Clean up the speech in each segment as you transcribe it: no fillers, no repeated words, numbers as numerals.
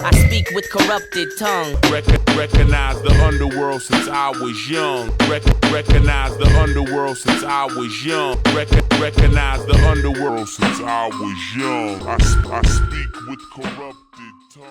I speak with corrupted tongue. Recognize the underworld since I was young. Recognize the underworld since I was young. Recognize the underworld since I was young. I speak with corrupted tongue.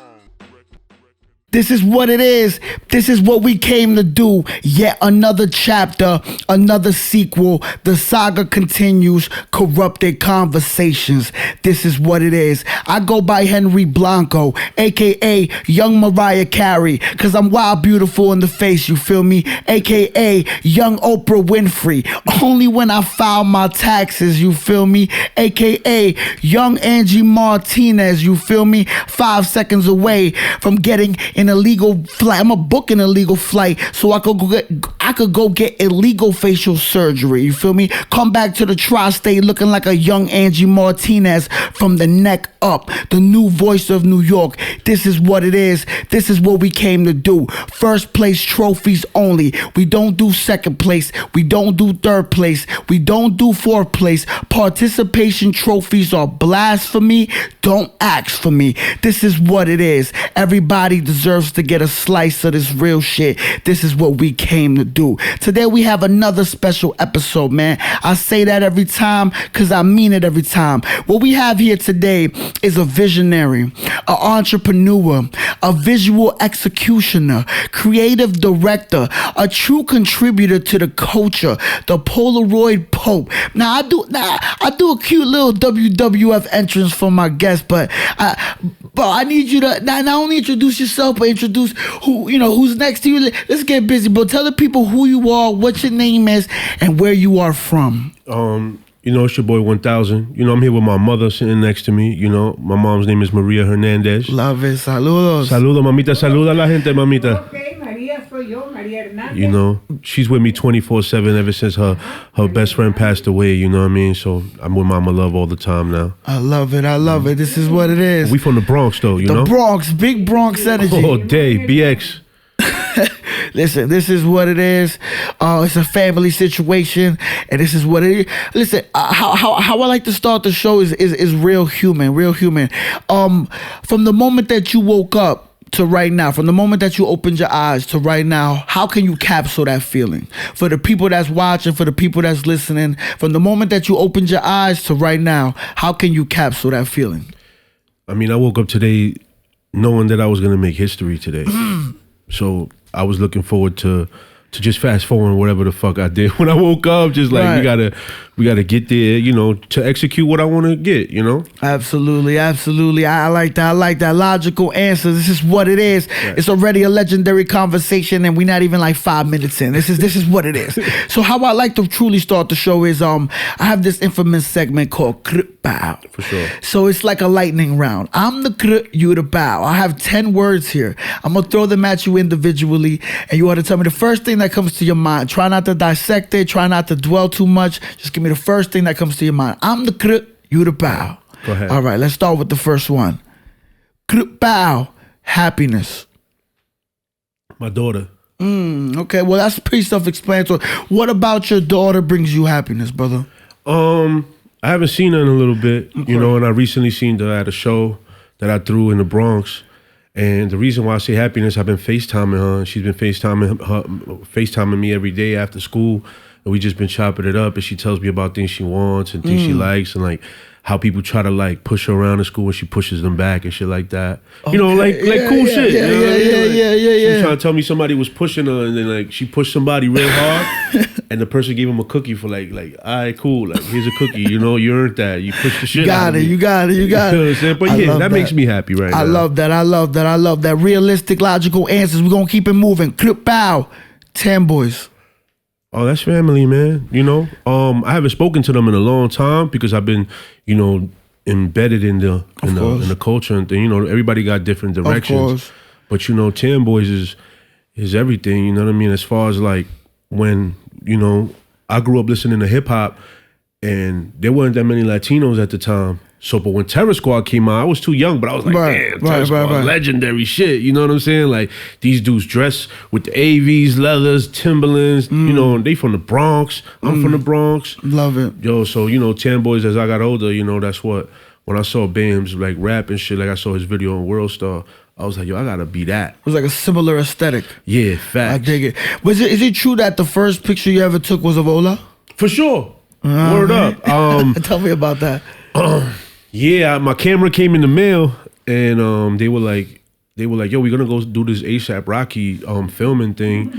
This is what it is. This is what we came to do. Yet another chapter, another sequel. The saga continues. Corrupted conversations. This is what it is. I go by Henry Blanco, aka Young Mariah Carey, cause I'm wild, beautiful in the face. You feel me? Aka Young Oprah Winfrey. Only when I file my taxes. You feel me? Aka Young Angie Martinez. You feel me? 5 seconds away from getting an illegal flight. I'm a book an illegal flight so I could go get illegal facial surgery. You feel me? Come back to the tri-state looking like a young Angie Martinez from the neck up. The new voice of New York. This is what it is. This is what we came to do. First place trophies only. We don't do second place. We don't do third place. We don't do fourth place. Participation trophies are blasphemy. Don't ask for me. This is what it is. Everybody deserves to get a slice of this real shit. This is what we came to do. Today we have another special episode, man. I say that every time because I mean it every time. What we have here today is a visionary, an entrepreneur, a visual executioner, creative director, a true contributor to the culture, the Polaroid Pope. Now I do a cute little WWF entrance for my guest, but I need you to not only introduce yourself, but introduce who's next to you. Let's get busy, bro. Tell the people who you are, what your name is, and where you are from. It's your boy 1000. I'm here with my mother sitting next to me. My mom's name is Maria Hernandez. Love it. Saludos. Saludo, mamita. Saluda a la gente, mamita. Okay, Maria soy yo, Maria Hernandez. She's with me 24/7 ever since her best friend passed away. You know what I mean? So I'm with Mama Love all the time now. I love it. This is what it is. We from the Bronx, though. The Bronx, big Bronx energy. All day, BX. Listen, this is what it is. It's a family situation, and this is what it is. Listen, how I like to start the show is real human. From the moment that you woke up to right now, from the moment that you opened your eyes to right now, how can you capsule that feeling? For the people that's watching, for the people that's listening, from the moment that you opened your eyes to right now, how can you capsule that feeling? I mean, I woke up today knowing that I was going to make history today. So I was looking forward to just fast forward whatever the fuck I did when I woke up. Just like right. we gotta get there, to execute what I want to get. Absolutely. I like that logical answer. This is what it is. Right. It's already a legendary conversation, and we're not even like 5 minutes in. This is what it is. So how I like to truly start the show is I have this infamous segment called Bow. For sure. So it's like a lightning round. I'm the you the bow. I have 10 words here. I'm gonna throw them at you individually, and you want to tell me the first thing that comes to your mind. Try not to dissect it. Try not to dwell too much. Just give me the first thing that comes to your mind. I'm the you the bow. Go ahead. All right, let's start with the first one. Bow. Happiness. My daughter. Okay, well, that's pretty self-explanatory. What about your daughter brings you happiness, brother? I haven't seen her in a little bit, and I recently seen her at a show that I threw in the Bronx. And the reason why I say happiness, I've been FaceTiming her. She's been FaceTiming me every day after school. And we just been chopping it up. And she tells me about things she wants and things she likes, and like how people try to like push her around in school and she pushes them back and shit like that. Okay. Like cool shit. Yeah. She was trying to tell me somebody was pushing her, and then like she pushed somebody real hard, and the person gave him a cookie for like, all right, cool. Like, here's a cookie. You earned that. You pushed the shit. You got it. You know what I'm saying? But yeah, that makes me happy right now. I love that. Realistic, logical answers. We're gonna keep it moving. Bow. 10 boys. Oh, that's family, man. I haven't spoken to them in a long time because I've been, embedded in the culture and thing. Everybody got different directions. But 10 boys is everything. You know what I mean? As far as like when I grew up listening to hip hop, and there weren't that many Latinos at the time. So, but when Terror Squad came out, I was too young, but I was like, damn, Terror Squad, legendary shit. You know what I'm saying? Like, these dudes dress with the AVs, leathers, Timberlands. They from the Bronx. I'm from the Bronx. Love it. Yo, so, 10 boys, as I got older, that's what, when I saw Bams, like, rap and shit, like I saw his video on World Star, I was like, yo, I gotta be that. It was like a similar aesthetic. Yeah, facts. I dig it. Is it true that the first picture you ever took was of Ola? For sure. Word up. Tell me about that. Yeah, my camera came in the mail, and they were like, yo, we're gonna go do this ASAP Rocky filming thing,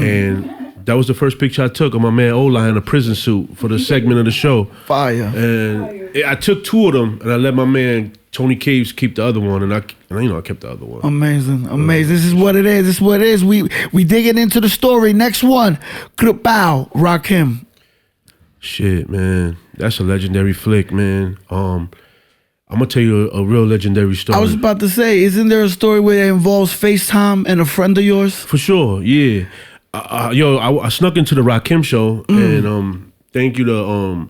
and that was the first picture I took of my man Ola in a prison suit for the segment of the show. Fire. And I took 2 of them, and I let my man Tony Caves keep the other one, and I kept the other one. Amazing. This is what it is. We digging into the story. Next one, Bow, Rakim. Shit, man, that's a legendary flick, man. I'm gonna tell you a real legendary story. I was about to say, isn't there a story where it involves FaceTime and a friend of yours? For sure, yeah. I snuck into the Rakim show, and thank you to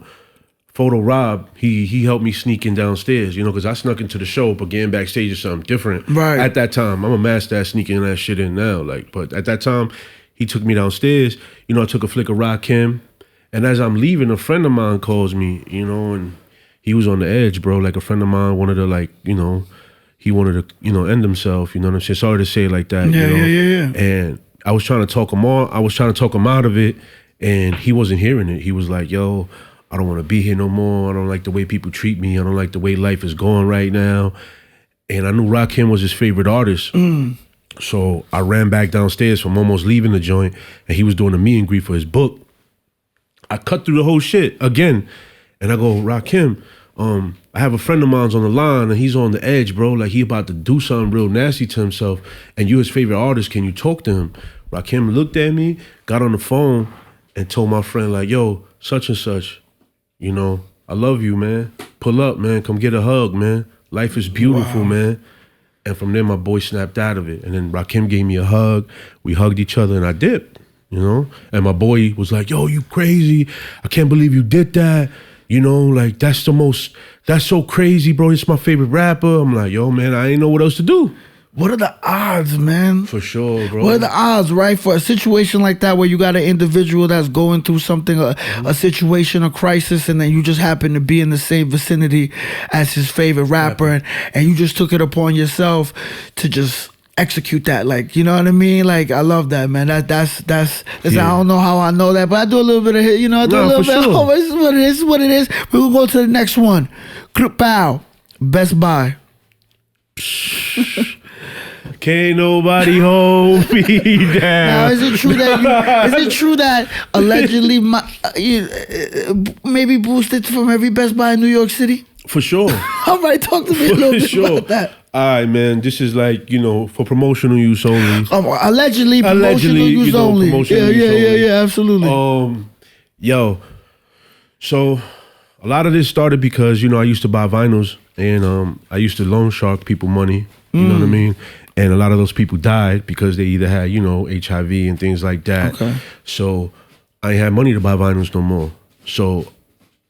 Photo Rob. He helped me sneak in downstairs, because I snuck into the show, but getting backstage is something different. Right. At that time, I'm a master at sneaking that shit in now. But at that time, he took me downstairs. I took a flick of Rakim, and as I'm leaving, a friend of mine calls me, and he was on the edge, bro. Like a friend of mine wanted to, he wanted to, end himself. You know what I'm saying? Sorry to say it like that. Yeah. And I was trying to talk him on. I was trying to talk him out of it, and he wasn't hearing it. He was like, yo, I don't want to be here no more. I don't like the way people treat me. I don't like the way life is going right now. And I knew Rakim was his favorite artist. So I ran back downstairs from almost leaving the joint, and he was doing a meet and greet for his book. I cut through the whole shit again, and I go, Rakim, I have a friend of mine's on the line, and he's on the edge, bro. Like, he about to do something real nasty to himself, and you his favorite artist. Can you talk to him? Rakim looked at me, got on the phone, and told my friend, like, yo, such and such, I love you, man. Pull up, man. Come get a hug, man. Life is beautiful, man. And from there, my boy snapped out of it. And then Rakim gave me a hug. We hugged each other, and I dipped, And my boy was like, yo, you crazy. I can't believe you did that. Like, that's so crazy, bro. It's my favorite rapper. I'm like, yo, man, I ain't know what else to do. What are the odds, man? For sure, bro. What are the odds, right? For a situation like that where you got an individual that's going through something, a situation, a crisis, and then you just happen to be in the same vicinity as his favorite rapper, and you just took it upon yourself to just execute that, like, you know what I mean? Like, I love that, man. That's I don't know how I know that, but I do a little bit of it, I do a little bit. Sure. Oh, this is what it is. We're gonna go to the next one. Pow, Best Buy. Can't nobody hold me down. Now, is it true that allegedly maybe boosted from every Best Buy in New York City? For sure. All right, talk to me a little bit about that. All right, man. This is like, for promotional use only. Allegedly promotional use only. Yeah, absolutely. So a lot of this started because, I used to buy vinyls, and I used to loan shark people money. You know what I mean? And a lot of those people died because they either had, HIV and things like that. Okay. So I ain't had money to buy vinyls no more. So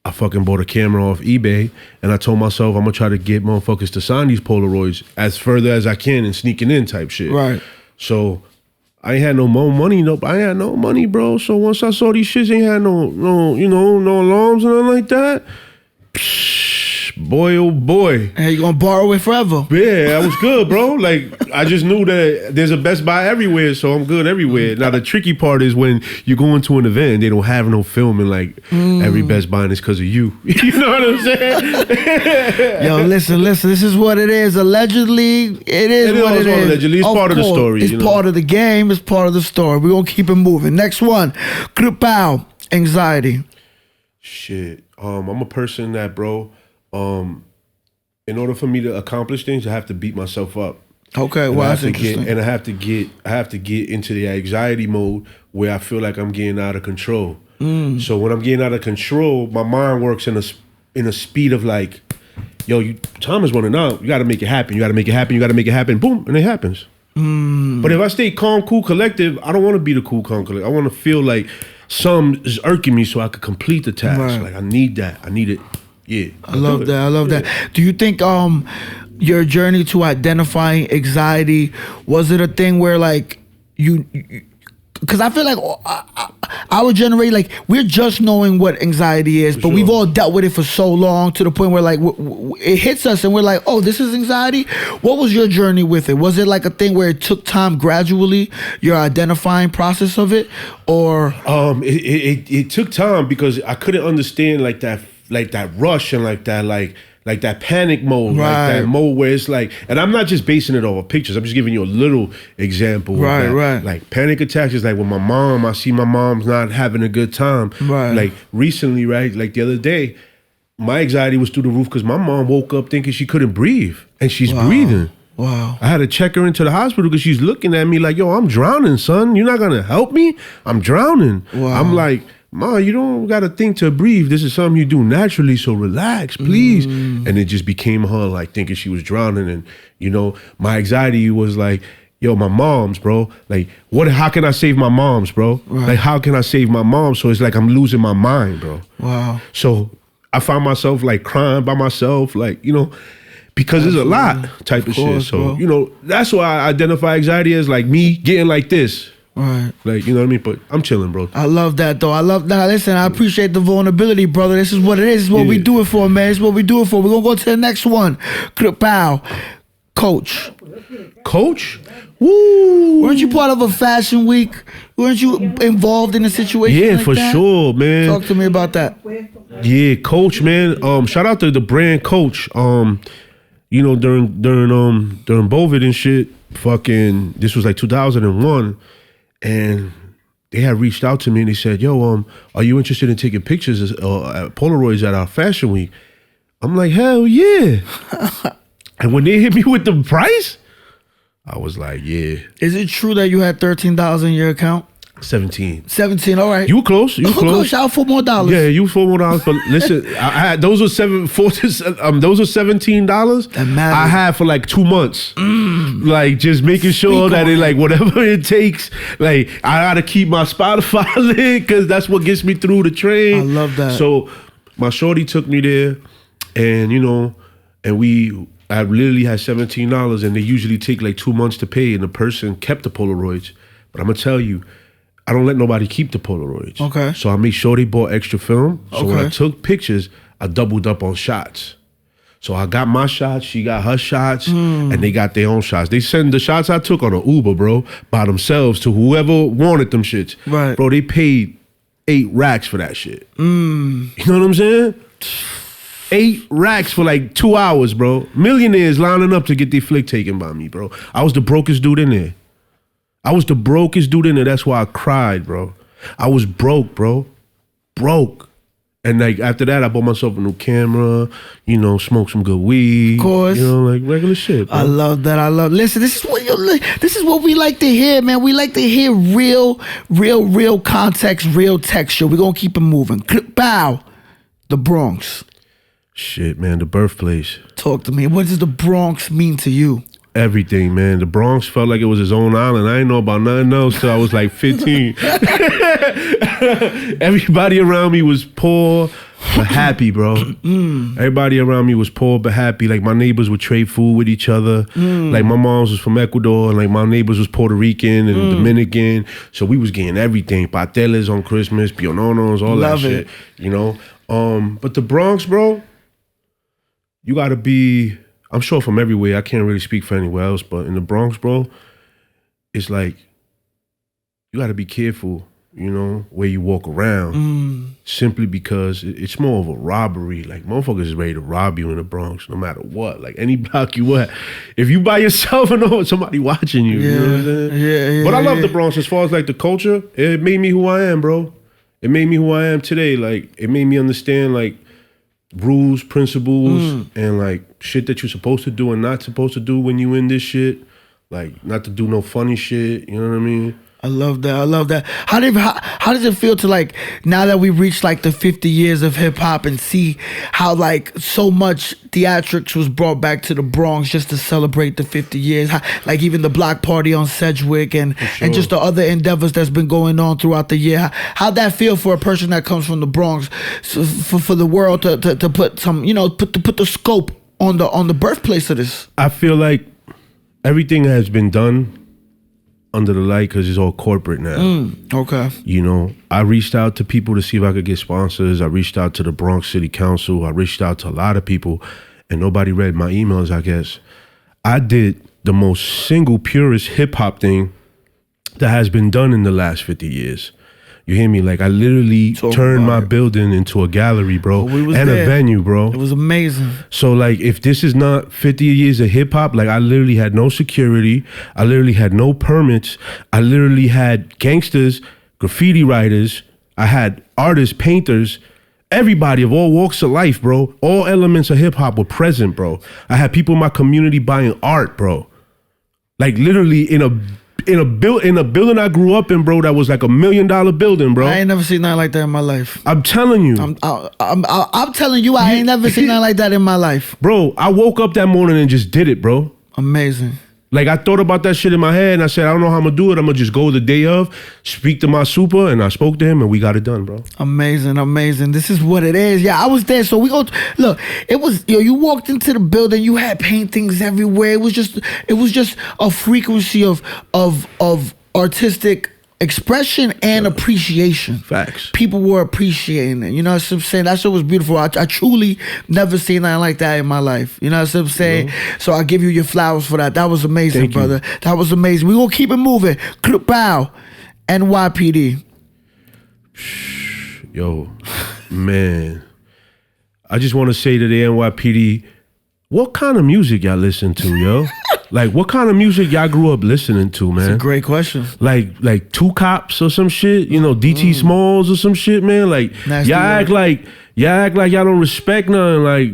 I fucking bought a camera off eBay, and I told myself I'm gonna try to get motherfuckers to sign these Polaroids as further as I can and sneaking in type shit. Right. So I ain't had no more money, I ain't had no money, bro. So once I saw these shits, ain't had no alarms and nothing like that. Boy, oh boy. And you gonna borrow it forever. Yeah, that was good, bro. Like, I just knew that there's a Best Buy everywhere, so I'm good everywhere. Now, the tricky part is when you go into an event and they don't have no film, and like, every Best Buy is because of you. You know what I'm saying? Yo, listen, this is what it is. Allegedly, it is what it is. Allegedly, it's part of the story. It's part of the game, it's part of the story. We're gonna keep it moving. Next one, Pow, anxiety. Shit. I'm a person that, bro, in order for me to accomplish things, I have to beat myself up. Okay, well, that's interesting. I have to get into the anxiety mode where I feel like I'm getting out of control. So when I'm getting out of control, my mind works in a speed of like, yo, time is running out. You got to make it happen. You got to make it happen. You got to make it happen. Boom, and it happens. But if I stay calm, cool, collective, I don't want to be the cool, calm, collective. I want to feel like some is irking me so I could complete the task. Right. Like, I need that. I need it. Yeah, I love that. Do you think your journey to identifying anxiety, was it a thing where like you because I feel like our generation, like we're just knowing what anxiety is, but we've all dealt with it for so long to the point where like it hits us and we're like, oh, this is anxiety. What was your journey with it? Was it like a thing where it took time gradually, your identifying process of it, or it took time because I couldn't understand like that rush and like that panic mode, like that mode where it's like, and I'm not just basing it off of pictures. I'm just giving you a little example. Right. Like panic attacks is like when I see my mom's not having a good time. Right. Like recently, right? Like the other day, my anxiety was through the roof because my mom woke up thinking she couldn't breathe, and she's breathing. Wow. I had to check her into the hospital because she's looking at me like, yo, I'm drowning, son. You're not gonna help me? I'm drowning. Wow. I'm like, Ma, you don't gotta think to breathe. This is something you do naturally, so relax, please. And it just became her like thinking she was drowning. And, you know, my anxiety was like, yo, my mom's, bro. Like, how can I save my mom's, bro? Right. Like, how can I save my mom? So it's like I'm losing my mind, bro. Wow. So I found myself like crying by myself, like, you know, because there's a lot type of shit. So, bro, you know, that's why I identify anxiety as like me getting like this. Right. Like, you know what I mean? But I'm chilling, bro. I love that, though. Listen, I appreciate the vulnerability, brother. This is what it is. This is what we do it for, man. This is what we do it for. We're going to go to the next one. Pow. Coach. Coach? Woo. Weren't you part of a fashion week? Weren't you involved in a situation like for that? Sure, man. Talk to me about that. Yeah, Coach, man. Shout out to the brand Coach. You know, during COVID and shit, fucking, this was like 2001. And they had reached out to me and they said, yo, are you interested in taking pictures at Polaroids at our fashion week? I'm like, hell yeah. And when they hit me with the price, I was like, yeah. Is it true that you had $13 in your account? 17, all right. You were close. Shout out $4 more. Yeah, you $4 more. But listen, I had those were those were $17. I had for like 2 months. Like just making sure that it like whatever it takes. Like I gotta keep my Spotify lit because that's what gets me through the train. I love that. So my shorty took me there, and you know, and I literally had $17, and they usually take like 2 months to pay, and the person kept the Polaroids. But I'm gonna tell you, I don't let nobody keep the Polaroids. Okay. So I made sure they bought extra film. So when I took pictures, I doubled up on shots. So I got my shots, she got her shots, and they got their own shots. They send the shots I took on an Uber, bro, by themselves to whoever wanted them shits. Right. Bro, they paid 8 racks for that shit. You know what I'm saying? 8 racks for like 2 hours, bro. Millionaires lining up to get their flick taken by me, bro. I was the brokest dude in there. That's why I cried, bro. I was broke, bro. Broke. And like after that, I bought myself a new camera, you know, smoked some good weed. Of course. You know, like regular shit, bro. I love that. Listen, this is what we like to hear, man. We like to hear real context, real texture. We're gonna keep it moving. Bow. The Bronx. Shit, man, the birthplace. Talk to me. What does the Bronx mean to you? Everything, man. The Bronx felt like it was his own island. I didn't know about nothing else till I was like 15. Everybody around me was poor but happy, bro. Everybody around me was poor but happy. Like my neighbors would trade food with each other. Like my mom's was from Ecuador, and like my neighbors was Puerto Rican and Dominican. So we was getting everything. Pateles on Christmas, piononos, all that shit. You know? But the Bronx, bro, you gotta be, I'm sure from everywhere, I can't really speak for anywhere else, but in the Bronx, bro, it's like, you gotta be careful, you know, where you walk around, simply because it's more of a robbery. Like, motherfuckers is ready to rob you in the Bronx, no matter what. Like, any block you at. If you by yourself and know somebody watching you, you know what I'm saying? Yeah, but I love the Bronx as far as, like, the culture. It made me who I am, bro. It made me who I am today. Like, it made me understand, like, rules, principles, and like shit that you're supposed to do and not supposed to do when you in this shit. Like not to do no funny shit. You know what I mean? I love that. How does it feel to like now that we reached like the 50 years of hip hop and see how like so much theatrics was brought back to the Bronx just to celebrate the 50 years, like even the block party on Sedgwick and just the other endeavors that's been going on throughout the year. How'd that feel for a person that comes from the Bronx, for the world to put some, you know, put the scope on the birthplace of this? I feel like everything has been done under the light because it's all corporate now. Okay. You know, I reached out to people to see if I could get sponsors. I reached out to the Bronx City Council. I reached out to a lot of people, and nobody read my emails, I guess. I did the most single, purest hip-hop thing that has been done in the last 50 years. You hear me? Like, I literally turned my building into a gallery, bro, and a venue, bro. It was amazing. So, like, if this is not 50 years of hip-hop, like, I literally had no security. I literally had no permits. I literally had gangsters, graffiti writers. I had artists, painters, everybody of all walks of life, bro. All elements of hip-hop were present, bro. I had people in my community buying art, bro. Like, literally in a building I grew up in, bro, that was like $1 million building, bro. I ain't never seen nothing like that in my life. I'm telling you. I'm telling you, I ain't never seen nothing like that in my life. Bro, I woke up that morning and just did it, bro. Amazing. Like, I thought about that shit in my head, and I said, I don't know how I'm gonna do it. I'm gonna just go the day of, speak to my super, and I spoke to him, and we got it done, bro. Amazing, amazing. This is what it is. Yeah, I was there. So we go. Look, it was. You walked into the building. You had paintings everywhere. It was just a frequency of artistic expression and appreciation. Facts. People were appreciating it. You know what I'm saying? That shit was beautiful. I truly never seen nothing like that in my life. You know what I'm saying? So I give you your flowers for that. That was amazing, Thank brother. you. That was amazing. We're gonna keep it moving. Bow. NYPD. Yo, man. I just want to say to the NYPD, what kind of music y'all listen to, yo? Like, what kind of music y'all grew up listening to, man? That's a great question. Like Two Cops or some shit, you know, DT Smalls or some shit, man. Like, Nasty y'all act like y'all don't respect nothing. Like,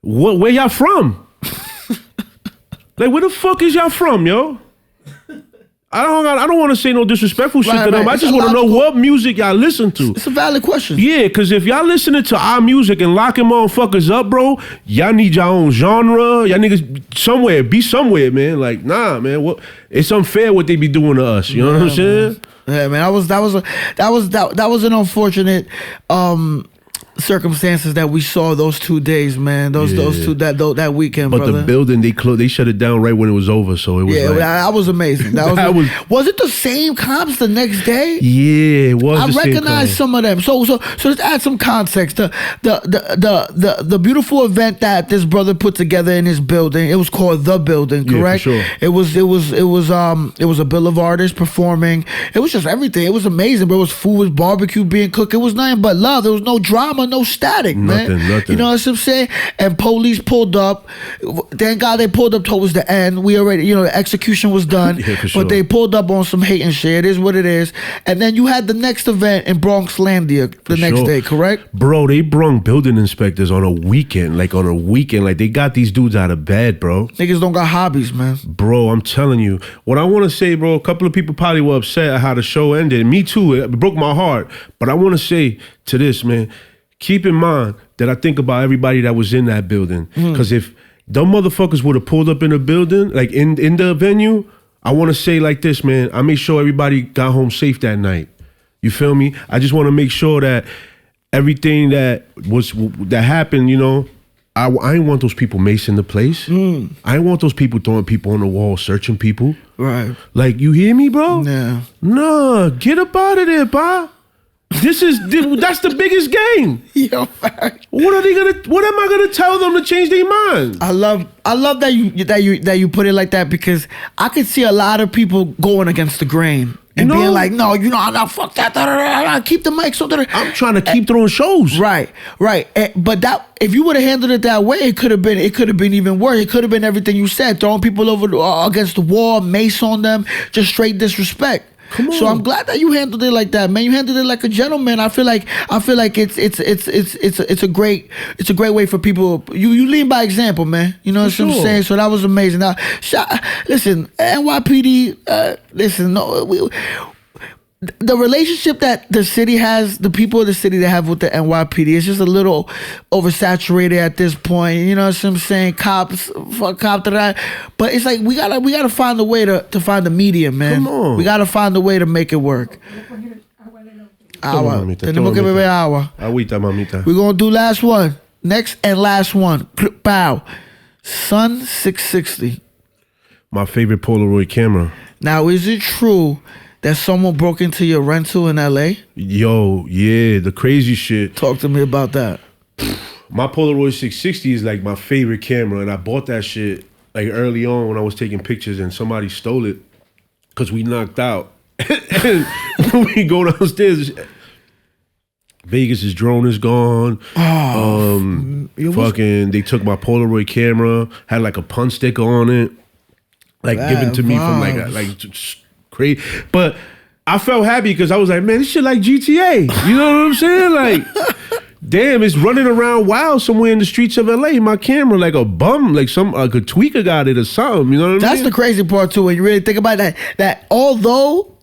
where y'all from? Like, where the fuck is y'all from, yo? I don't want to say no disrespectful shit to them. I just want to know what music y'all listen to. It's a valid question. Yeah, because if y'all listening to our music and locking motherfuckers up, bro, y'all need your own genre. Y'all niggas be somewhere, man. Like, nah, man. It's unfair what they be doing to us. You know what I'm saying? Yeah, man. That was an unfortunate circumstances that we saw those 2 days, man. Those two that weekend, but brother. The building they shut it down right when it was over, so it was that was amazing. Was it the same cops the next day? Yeah, it was. I recognized some of them. So let's add some context. The beautiful event that this brother put together in his building. It was called The Building, correct? Yeah, for sure. It was a bill of artists performing. It was just everything. It was amazing. But it was food, it was barbecue being cooked. It was nothing but love. There was no drama, no static, man. Nothing. You know what I'm saying? And police pulled up. Thank God they pulled up towards the end. We already, the execution was done. Yeah, for sure. But they pulled up on some hate and shit. It is what it is. And then you had the next event in Bronx Landia the next day, correct? Bro, they brung building inspectors on a weekend. Like they got these dudes out of bed, bro. Niggas don't got hobbies, man. Bro, I'm telling you. What I want to say, bro, a couple of people probably were upset at how the show ended. Me too. It broke my heart. But I want to say to this, man, keep in mind that I think about everybody that was in that building. Because if them motherfuckers would have pulled up in the building, like in the venue, I want to say like this, man. I made sure everybody got home safe that night. You feel me? I just want to make sure that everything that happened, I ain't want those people macing the place. I ain't want those people throwing people on the wall, searching people. Right. Like, you hear me, bro? Yeah. Nah, get up out of there, pa. That's the biggest game. Yo, what am I gonna tell them to change their mind? I love that you put it like that, because I could see a lot of people going against the grain and being like, no, I'm not, fuck that, keep the mic so that I'm trying to keep throwing shows. Right. But that, if you would have handled it that way, it could have been even worse. It could have been everything you said, throwing people over against the wall, mace on them, just straight disrespect. Come on. So I'm glad that you handled it like that, man. You handled it like a gentleman. I feel like it's a great way for people. You lead by example, man. You know what I'm saying? So that was amazing. Now, listen, NYPD. The relationship that the city has, the people of the city that have with the NYPD, is just a little oversaturated at this point. You know what I'm saying? Cops, fuck cop to that. But it's like we gotta find a way to find the medium, man. Come on. We gotta find a way to make it work. Tenemos que beber agua. Agüita, mamita. We're gonna do last one. Next and last one. Bow. Sun 660. My favorite Polaroid camera. Now, is it true that someone broke into your rental in LA? Yo, yeah, the crazy shit. Talk to me about that. My Polaroid 660 is like my favorite camera, and I bought that shit like early on when I was taking pictures, and somebody stole it because we knocked out. And we go downstairs. Vegas' drone is gone. Fucking, they took my Polaroid camera, had like a punch sticker on it, like given to me from like crazy. But I felt happy because I was like, man, this shit like GTA. You know what I'm saying? Like, damn, it's running around wild somewhere in the streets of LA. My camera, like a bum, like a tweaker got it or something. You know what I mean? That's the crazy part too. When you really think about that, that although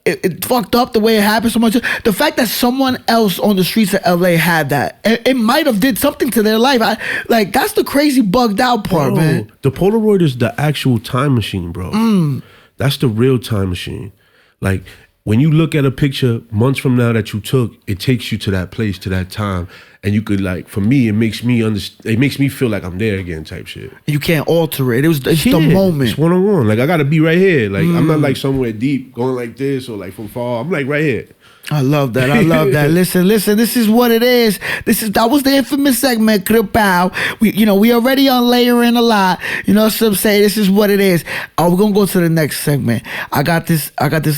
it fucked up the way it happened so much, the fact that someone else on the streets of LA had that, it might have did something to their life. That's the crazy bugged out part, man. The Polaroid is the actual time machine, bro. That's the real time machine. Like, when you look at a picture months from now that you took, it takes you to that place, to that time. And you could, like, for me, it makes me feel like I'm there again type shit. You can't alter it. It's the moment. It's one-on-one. Like, I got to be right here. Like, I'm not like somewhere deep going like this or like from far. I'm like right here. I love that. I love that. Listen. This is what it is. That was the infamous segment, Kripow. We already on layering a lot. You know what I'm saying? This is what it is. We're gonna go to the next segment. I got this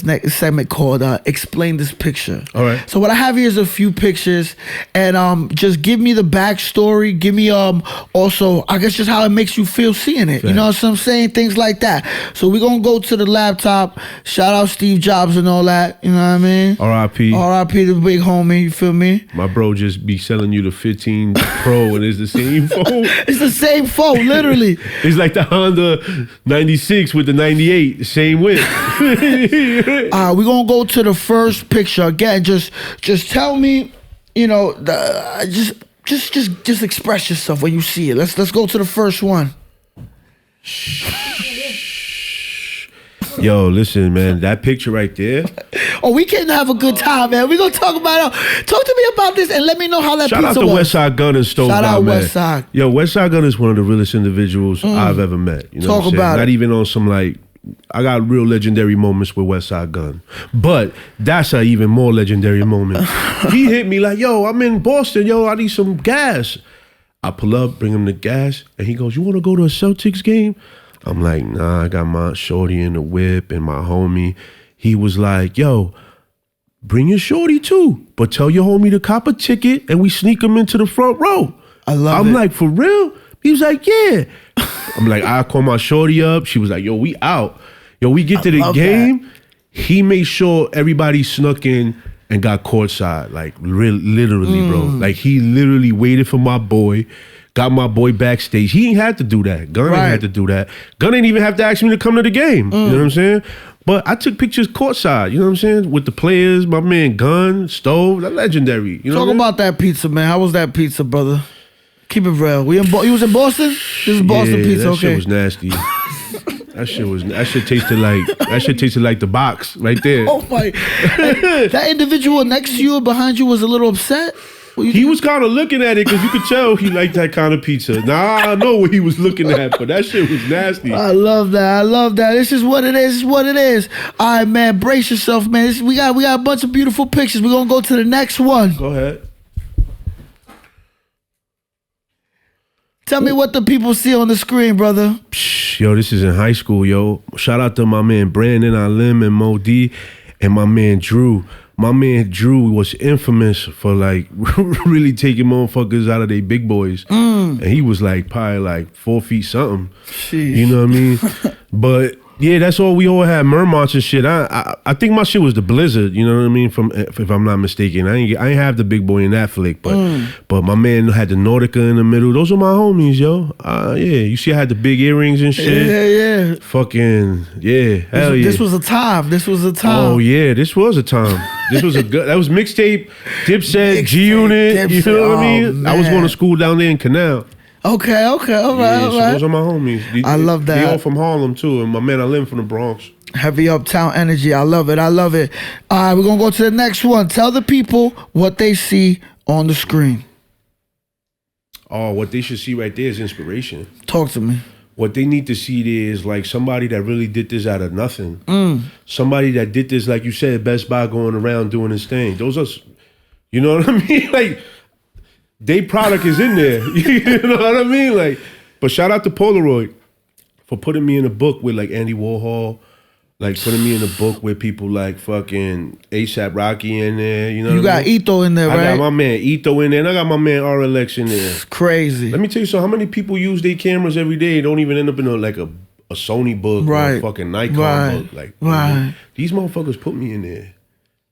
next segment called Explain This Picture. All right. So what I have here is a few pictures, and just give me the backstory. Give me also, I guess, just how it makes you feel seeing it. You know what I'm saying? Things like that. So we're gonna go to the laptop. Shout out Steve Jobs and all that. You know what I mean? R.I.P. R.I.P. the big homie, you feel me? My bro just be selling you the 15 Pro and it's the same phone. It's the same phone, literally. It's like the Honda 96 with the 98, same width. We're gonna go to the first picture. Again, just tell me, just express yourself when you see it. Let's go to the first one. Yo, listen, man, that picture right there. Oh, we can have a good time, man. We're going to talk about it. Talk to me about this and let me know how that Shout pizza out to was. Westside Gunn and Stove. Shout out man. Westside. Yo, Westside Gunn is one of the realest individuals I've ever met. You know Talk what I'm about saying? it. Not even on some like, I got real legendary moments with Westside Gunn. But that's an even more legendary moment. He hit me like, yo, I'm in Boston. Yo, I need some gas. I pull up, bring him the gas. And he goes, you want to go to a Celtics game? I'm like, nah, I got my shorty in the whip and my homie. He was like, yo, bring your shorty too, but tell your homie to cop a ticket and we sneak him into the front row. I'm like, for real? He was like, yeah. I'm like, I call my shorty up. She was like, yo, we out. Yo, we get to the game. He made sure everybody snuck in and got courtside, like literally, bro. Like he literally waited for my boy. Got my boy backstage. He ain't had to do that. Gunn ain't had to do that. Gunn ain't even have to ask me to come to the game. You know what I'm saying? But I took pictures courtside, you know what I'm saying? With the players, my man Gunn, Stove, that legendary. You know Talk about that pizza, man. How was that pizza, brother? Keep it real. You was in Boston? This is Boston pizza, that okay. shit was nasty. That shit tasted like the box right there. Oh my. That individual next to you or behind you was a little upset? He was kind of looking at it because you could tell he liked that kind of pizza. Nah, I know what he was looking at, but that shit was nasty. I love that. This is what it is. All right, man. Brace yourself, man. We got a bunch of beautiful pictures. We're gonna go to the next one. Go ahead. Tell me what the people see on the screen, brother. Yo, this is in high school, yo. Shout out to my man Brandon, Alim, and Mo D, and my man Drew. My man Drew was infamous for like really taking motherfuckers out of their big boys. And he was like probably like 4 feet something. Jeez. You know what I mean? But yeah, that's all we all had, Mermonts and shit. I think my shit was the Blizzard, you know what I mean? If I'm not mistaken. I ain't have the big boy in that flick, but my man had the Nordica in the middle. Those are my homies, yo. Yeah, you see I had the big earrings and shit. Yeah. Fucking, yeah, hell yeah. This was a time. Oh yeah, this was a time. This was that was mixtape, Dipset, G-Unit, you know what I mean? Man. I was going to school down there in Canal. Okay, all right. So those are my homies. I love that. They all from Harlem too, and my man Alim from the Bronx. Heavy uptown energy. I love it. All right, we're going to go to the next one. Tell the people what they see on the screen. Oh, what they should see right there is inspiration. Talk to me. what they need to see there is like somebody that really did this out of nothing. Somebody that did this, like you said, Best Buy going around doing his thing. Those are, you know what I mean? Like, they product is in there. You know what I mean? Like, but shout out to Polaroid for putting me in a book with like Andy Warhol, like putting me in a book with people like fucking A$AP Rocky in there. You know, you got Ito in there, right? I got my man Ito in there, and I got my man RLX in there. It's crazy. Let me tell you, so how many people use their cameras every day? Don't even end up in a Sony book or a fucking Nikon book. Like, these motherfuckers put me in there.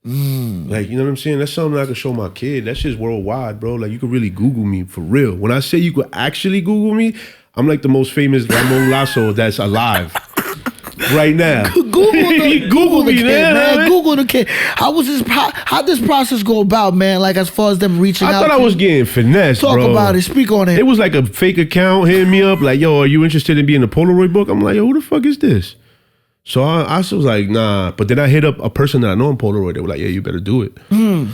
Like, you know what I'm saying? That's something I can show my kid. That shit's worldwide, bro. Like, you could really Google me for real. When I say you could actually Google me, I'm like the most famous Ramon Lasso that's alive right now. Google the kid, man. Man. Google the kid. How'd this process go about, man? Like, as far as them reaching out? I thought I was getting finessed, Talk bro. about it. Speak on it. It was like a fake account hitting me up, like, yo, are you interested in being a Polaroid book? I'm like, yo, who the fuck is this? So I was like, nah. But then I hit up a person that I know in Polaroid. They were like, yeah, you better do it.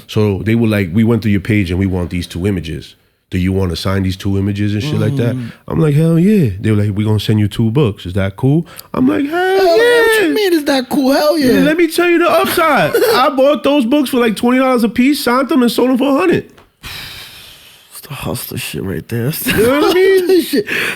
So they were like, we went through your page and we want these 2 images. Do you want to sign these 2 images and shit like that? I'm like, hell yeah. They were like, we're going to send you 2 books. Is that cool? I'm like, hell yeah. What you mean, is that cool? Hell yeah. Let me tell you the upside. I bought those books for like $20 a piece, signed them, and sold them for $100. The hustler shit right there. You know what I mean?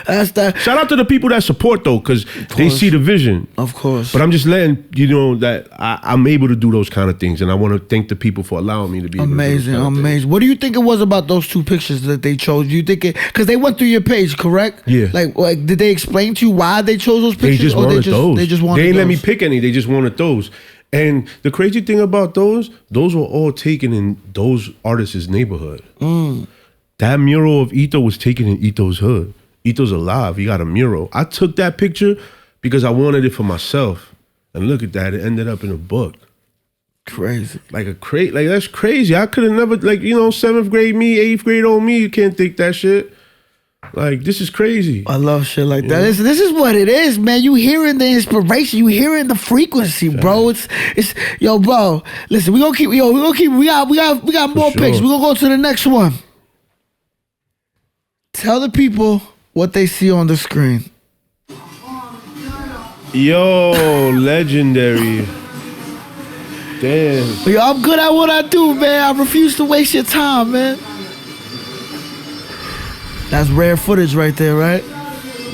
That's that. Shout out to the people that support though, because they see the vision. Of course. But I'm just letting you know that I'm able to do those kind of things, and I want to thank the people for allowing me to be amazing. Able to do those Amazing. What do you think it was about those 2 pictures that they chose? Do you think it because they went through your page, correct? Yeah. Like did they explain to you why they chose those pictures? They just wanted those. They just wanted. They didn't let me those? pick any. They just wanted those. And the crazy thing about those were all taken in those artists' neighborhood. That mural of Ito was taken in Ito's hood. Ito's alive. He got a mural. I took that picture because I wanted it for myself. And look at that. It ended up in a book. Crazy. Like that's crazy. I could have never, like, you know, 7th grade me, 8th grade on me. You can't think that shit. Like, this is crazy. I love shit like that. This is what it is, man. You hearing the inspiration, you hearing the frequency, bro. It's yo, bro. Listen, we got more picks. We gonna go to the next one. Tell the people what they see on the screen. Yo, legendary. Damn. Yo, I'm good at what I do, man. I refuse to waste your time, man. That's rare footage right there, right?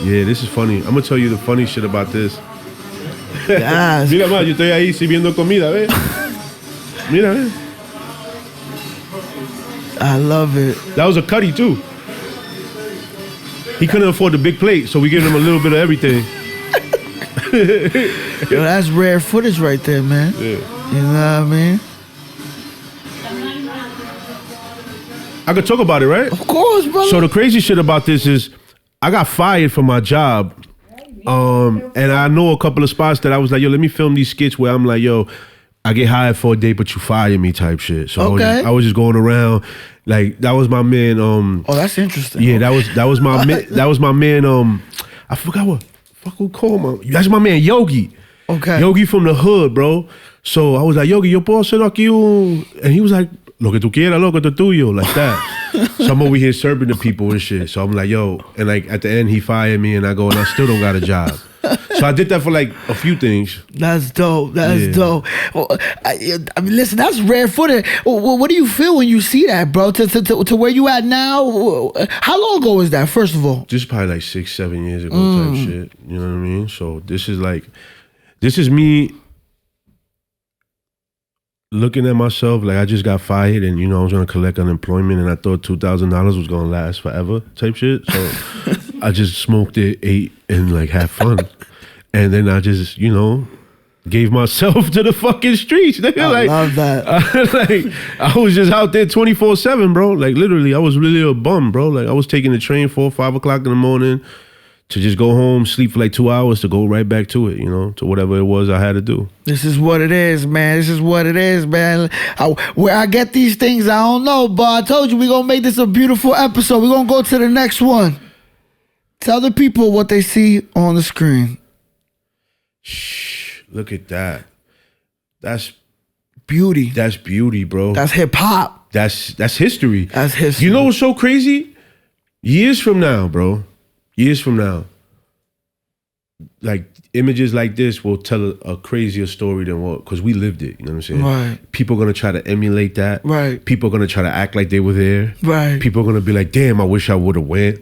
Yeah, this is funny. I'm gonna tell you the funny shit about this. Yes. Mira, ma, yo estoy ahí sirviendo comida, ¿ves? Mira, ¿ves? I love it. That was a cutty too. He couldn't afford the big plate, so we gave him a little bit of everything. Yo, that's rare footage right there, man. Yeah. You know what I mean? I could talk about it, right? Of course, brother. So the crazy shit about this is I got fired from my job. And I know a couple of spots that I was like, yo, let me film these skits where I'm like, yo, I get hired for a day, but you fire me type shit. So I was just going around. Like, that was my man. Oh, that's interesting. Yeah, that was my man. That was my man. I forgot what fuck we call him. That's my man Yogi. Okay. Yogi from the hood, bro. So I was like, Yogi, yo puedo hacer aquí and he was like, lo que tú quieras, loco, esto tuyo, like that. So I'm over here serving the people and shit. So I'm like, yo, and like at the end he fired me, and I go, and I still don't got a job. So I did that for like a few things. That's dope. That's dope. Well, I mean, listen, that's rare footage. What do you feel when you see that, bro? To where you at now? How long ago was that, first of all? This is probably like 6-7 years ago type shit. You know what I mean? So this is me looking at myself like I just got fired, and you know I was gonna collect unemployment, and I thought $2,000 was gonna last forever type shit. So I just smoked it, ate, and like had fun, and then I just gave myself to the fucking streets. I love that. I was just out there 24/7, bro. Like literally, I was really a bum, bro. Like I was taking the train 4 or 5 o'clock in the morning to just go home, sleep for like 2 hours, to go right back to it, to whatever it was I had to do. This is what it is, man. This is what it is, man. Where I get these things, I don't know, but I told you we're going to make this a beautiful episode. We're going to go to the next one. Tell the people what they see on the screen. Shh, look at that. That's beauty. That's beauty, bro. That's hip-hop. That's history. That's history. You know what's so crazy? Years from now, bro. Years from now, like images like this will tell a crazier story than what, because we lived it. You know what I'm saying? Right. People are gonna try to emulate that. Right. People are gonna try to act like they were there. Right. People are gonna be like, damn, I wish I would have went.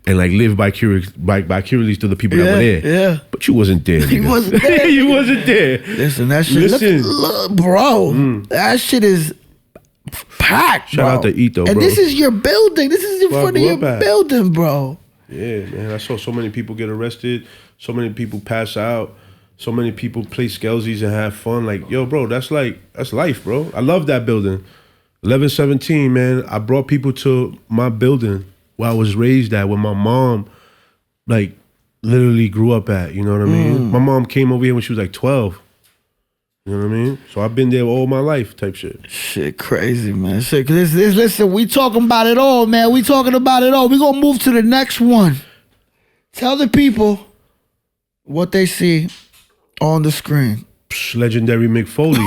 And like live vicariously through the people that were there. Yeah. But you wasn't there. You wasn't there. You wasn't there. Listen, that shit. Look, bro, that shit is packed. Shout out to Ito, bro. And this is your building. This is in front of your building, bro. Yeah, man. I saw so many people get arrested. So many people pass out. So many people play skelsies and have fun. Like, yo, bro, that's life, bro. I love that building. 1117, man. I brought people to my building where I was raised at, where my mom, like, literally grew up at. You know what I mean? My mom came over here when she was like 12. You know what I mean? So I've been there all my life, type shit. Shit, crazy, man. Shit, listen, we talking about it all, man. We talking about it all. We gonna move to the next one. Tell the people what they on the screen. Legendary Mick Foley.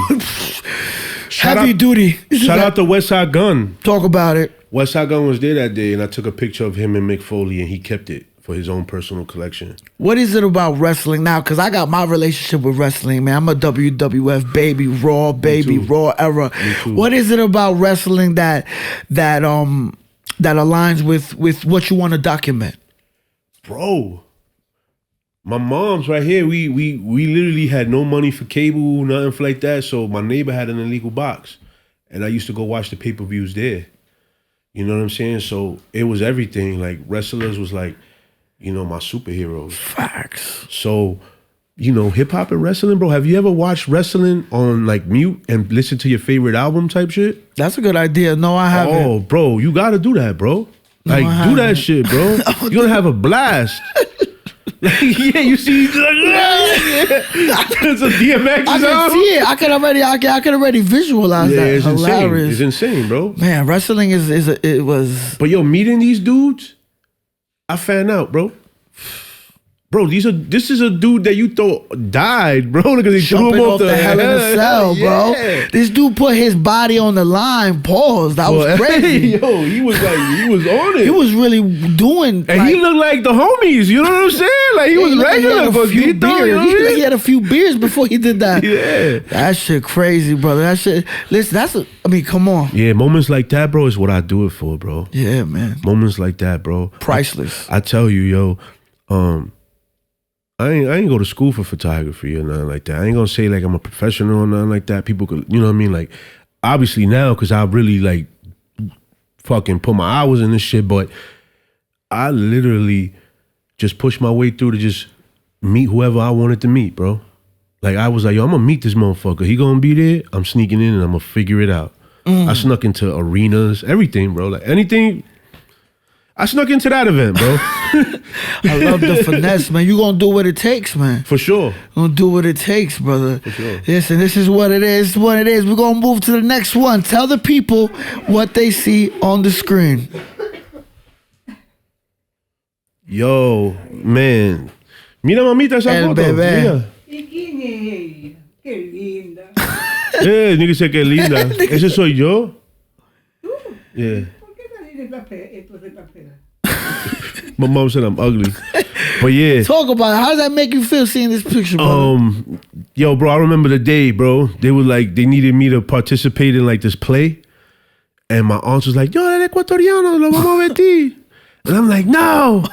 Heavy duty. Shout out to Westside Gun. Talk about it. Westside Gun was there that day, and I took a picture of him and Mick Foley, and he kept it for his own personal collection. What is it about wrestling now? Because I got my relationship with wrestling, man. I'm a WWF baby, Raw baby, Raw era. What is it about wrestling that aligns with what you want to document? Bro, my mom's right here. We literally had no money for cable, nothing like that. So my neighbor had an illegal box, and I used to go watch the pay-per-views there. You know what I'm saying? So it was everything. Like, wrestlers was like, you know, my superheroes. Facts. So, you know, hip hop and wrestling, bro. Have you ever watched wrestling on like mute and listen to your favorite album type shit? That's a good idea. No, I haven't. Oh, bro, you gotta do that, bro. Like, do that shit, bro. You're gonna have a blast. Yeah, you see, it's a DMX. I can see it. I can already visualize that. It's Hilarious. Insane. It's insane, bro. Man, wrestling it was. But yo, meeting these dudes, I found out, bro. Bro, this is a dude that you thought died, bro, because he threw him off the Hell in a Cell, bro. This dude put his body on the line. Pause. That was crazy. Yo, he was on it. He was really doing. And he looked like the homies. You know what I'm saying? Like he was regular. He had a few beers before he did that. Yeah, that shit crazy, brother. That shit. Listen, I mean, come on. Yeah, moments like that, bro, is what I do it for, bro. Yeah, man. Moments like that, bro. Priceless. I tell you, yo. I ain't go to school for photography or nothing like that. I ain't gonna say like I'm a professional or nothing like that. People could, you know what I mean? Like, obviously now, because I really like fucking put my hours in this shit, but I literally just pushed my way through to just meet whoever I wanted to meet, bro. Like, I was like, yo, I'm gonna meet this motherfucker. He gonna be there. I'm sneaking in and I'm gonna figure it out. I snuck into arenas, everything, bro. Like, anything. I snuck into that event, bro. I love the finesse, man. You gonna do what it takes, man. For sure. Gonna do what it takes, brother. For sure. Listen, this is what it is. What it is. We're gonna move to the next one. Tell the people what they see on the screen. Yo, man. Mira, mamita, esa El foto. bebé. Mira. ¿Y quién es ella? Qué linda. Nigga dice que linda. Ese soy yo. Yeah. ¿Por qué no dices esto de papel? My mom said I'm ugly. But yeah. Talk about it. How does that make you feel seeing this picture, brother? Yo, bro, I remember the day, bro. They were like, they needed me to participate in like this play. And my aunt was like, yo, el ecuatoriano, lo vamos a vestir. And I'm like, no.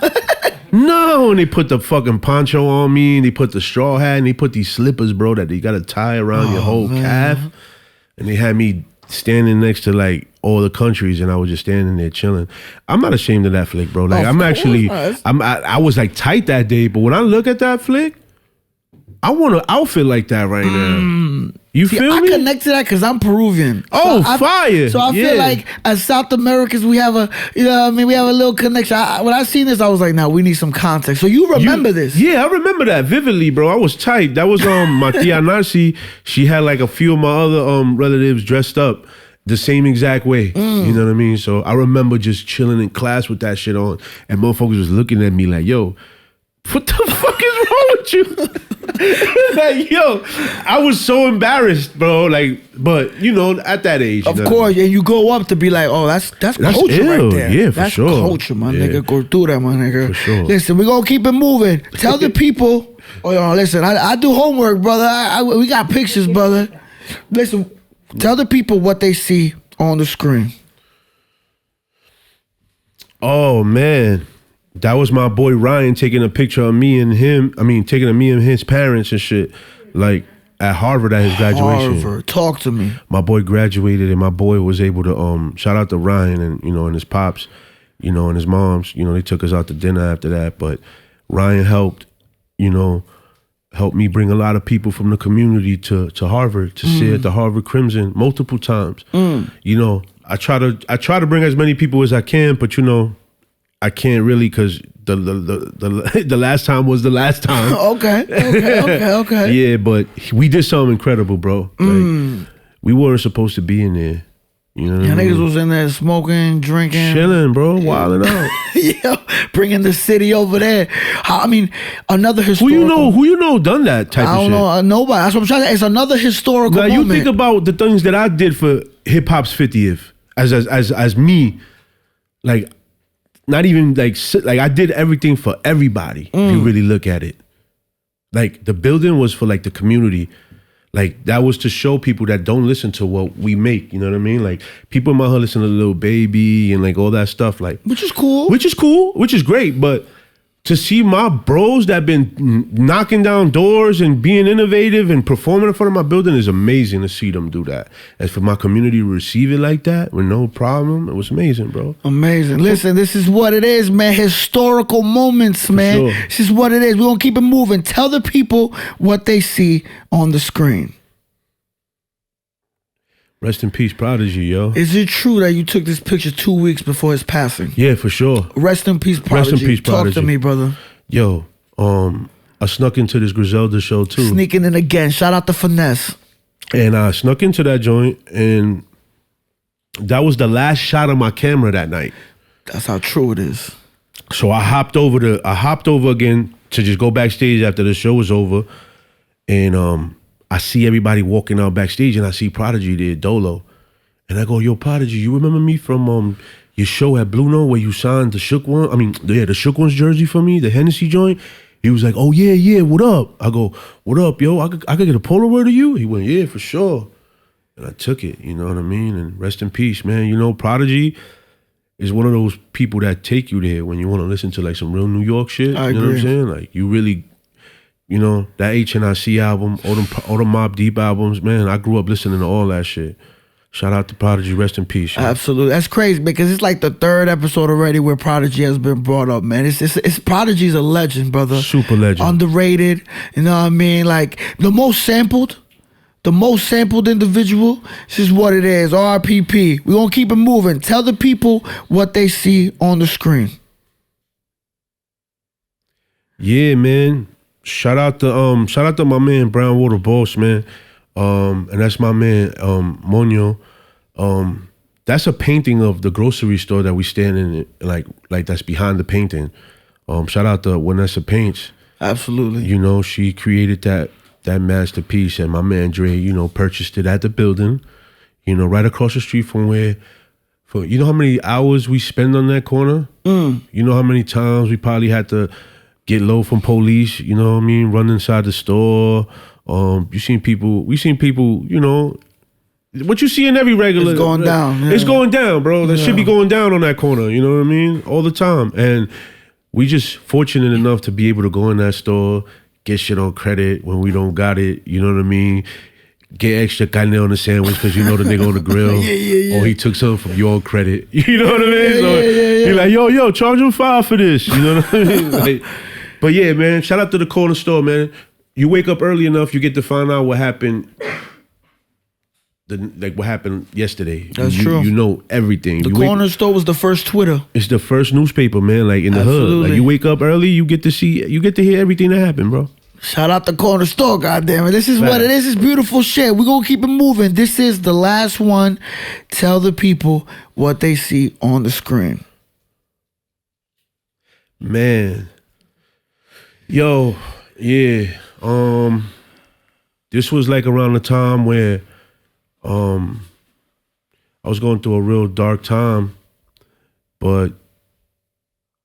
No. And they put the fucking poncho on me, and they put the straw hat, and they put these slippers, bro, that you gotta tie around your whole calf. And they had me standing next to like all the countries, and I was just standing there chilling. I'm not ashamed of that flick, bro. Like, I was like tight that day, but when I look at that flick, I want an outfit like that right now. You feel me? I connect to that because I'm Peruvian. Oh, fire! So I feel like as South Americans, we have a, you know what I mean, we have a little connection. When I seen this, I was like, nah, we need some context. So you remember this? Yeah, I remember that vividly, bro. I was tight. That was my tia Nancy. She had like a few of my other relatives dressed up the same exact way. You know what I mean? So I remember just chilling in class with that shit on, and motherfuckers was looking at me like, yo, what the fuck is wrong with you? Like, yo, I was so embarrassed, bro. Like, but you know, at that age, of course, and you grow up to be like, oh, that's culture ill. right there. Yeah, for that's sure. Culture, my nigga. Cultura, my nigga. For sure. Listen, we gonna keep it moving. Tell the people. Oh, yo, listen, I do homework, brother. We got pictures, brother. Listen, tell the people what they see on the screen. Oh man, that was my boy Ryan taking a picture of me and him. I mean, taking of me and his parents and shit, like at Harvard at his graduation. Harvard, talk to me. My boy graduated, and my boy was able to shout out to Ryan and and his pops, and his moms. They took us out to dinner after that. But Ryan helped, helped me bring a lot of people from the community to Harvard to sit at the Harvard Crimson multiple times. I try to bring as many people as I can, but I can't really because the last time was the last time. Okay. Yeah, but we did something incredible, bro. Like, we weren't supposed to be in there. You know what I mean? Niggas was in there smoking, drinking, chilling, bro, wilding out. Yeah, bringing the city over there. Another historical. Who you know done that type of shit? I don't know nobody. That's what I'm trying to say. It's another historical now, moment. You think about the things that I did for hip hop's 50th as me, like not even like I did everything for everybody. If you really look at it, like the building was for like the community. Like that was to show people that don't listen to what we make. You know what I mean? Like people in my hood listen to Lil Baby and like all that stuff. Like which is cool, which is great. But to see my bros that been knocking down doors and being innovative and performing in front of my building is amazing to see them do that. As for my community to receive it like that with no problem, it was amazing, bro. Amazing. Listen, this is what it is, man. Historical moments, man. Sure. This is what it is. We're gonna keep it moving. Tell the people what they see on the screen. Rest in peace, Prodigy, yo. Is it true that you took this picture 2 weeks before his passing? Yeah, for sure. Rest in peace, Prodigy. Rest in peace, Prodigy. Talk to me, brother. Yo, I snuck into this Griselda show too. Sneaking in again. Shout out to Finesse. And I snuck into that joint, and that was the last shot of my camera that night. That's how true it is. So I hopped over again to just go backstage after the show was over, and I see everybody walking out backstage, and I see Prodigy there, Dolo. And I go, yo, Prodigy, you remember me from your show at Blue Note where you signed the Shook One? I mean, yeah, the Shook One's jersey for me, the Hennessy joint. He was like, oh, yeah, what up? I go, what up, yo? I could get a Polaroid of you? He went, yeah, for sure. And I took it, you know what I mean? And rest in peace, man. Prodigy is one of those people that take you there when you want to listen to like some real New York shit. I you know agree. what I'm saying? Like, you really... that HNIC album, all the Mobb Deep albums, man, I grew up listening to all that shit. Shout out to Prodigy, rest in peace. Yo. Absolutely. That's crazy because it's like the third episode already where Prodigy has been brought up, man. It's Prodigy's a legend, brother. Super legend. Underrated, you know what I mean? Like the most sampled individual. This is what it is. RPP. We're gonna keep it moving. Tell the people what they see on the screen. Yeah, man. Shout out to my man Brown Water Boss, man. And that's my man Monyo. That's a painting of the grocery store that we stand in, like that's behind the painting. Shout out to Vanessa Paints. Absolutely. She created that masterpiece, and my man Dre, purchased it at the building, right across the street from where. You know how many hours we spend on that corner? You know how many times we probably had to get low from police, you know what I mean? Run inside the store. We seen people, what you see in every regular. It's going down. Yeah. It's going down, bro. That should be going down on that corner, you know what I mean? All the time. And we just fortunate enough to be able to go in that store, get shit on credit when we don't got it, you know what I mean? Get extra carne on the sandwich because you know the nigga on the grill. Yeah. Or he took something from your credit. You know what I mean? You're like, yo, charge him $5 for this. You know what I mean? Like, but yeah, man, shout out to the corner store, man. You wake up early enough, you get to find out what happened. What happened yesterday. That's true. You know everything. The corner store was the first Twitter. It's the first newspaper, man. Like in the hood. Like you wake up early, you get to hear everything that happened, bro. Shout out the corner store, goddammit. This is what it is. It's beautiful shit. We're gonna keep it moving. This is the last one. Tell the people what they see on the screen. Man. Yo, Yeah. This was like around the time where I was going through a real dark time, but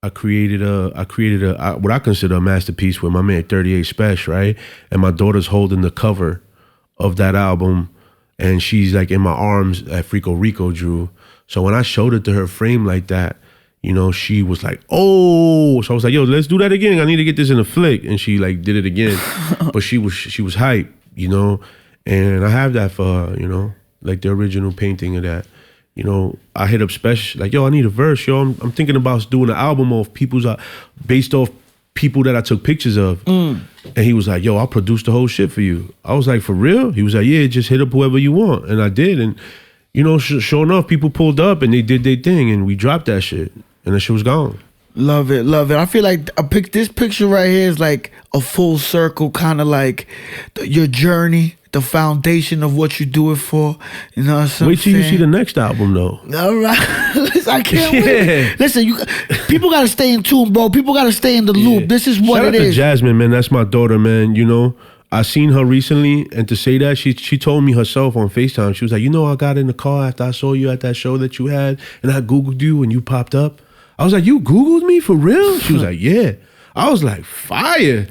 I created what I consider a masterpiece with my man 38 Special, right? And my daughter's holding the cover of that album, and she's like in my arms at Frico Rico drew. So when I showed it to her frame like that, you know, she was like, oh. So I was like, yo, let's do that again. I need to get this in a flick. And she like did it again. But she was hype, you know. And I have that for her, you know, like the original painting of that. You know, I hit up Special, like, yo, I need a verse, yo. I'm thinking about doing an album of based off people that I took pictures of. And he was like, yo, I'll produce the whole shit for you. I was like, for real? He was like, yeah, just hit up whoever you want. And I did. And, you know, sure enough, people pulled up and they did their thing and we dropped that shit. And the shit was gone. Love it, love it. I feel like this picture right here is like a full circle, kind of like your journey, the foundation of what you do it for. You know what I'm saying? Wait till you see the next album, though. All right. Listen, I can't wait. Listen, people got to stay in tune, bro. People got to stay in the loop. This is what Shout it out is. to Jasmine, man. That's my daughter, man. You know, I seen her recently, and to say that, she told me herself on FaceTime, she was like, you know, I got in the car after I saw you at that show that you had, and I Googled you, and you popped up. I was like, you Googled me for real? She was like, yeah. I was like, fire.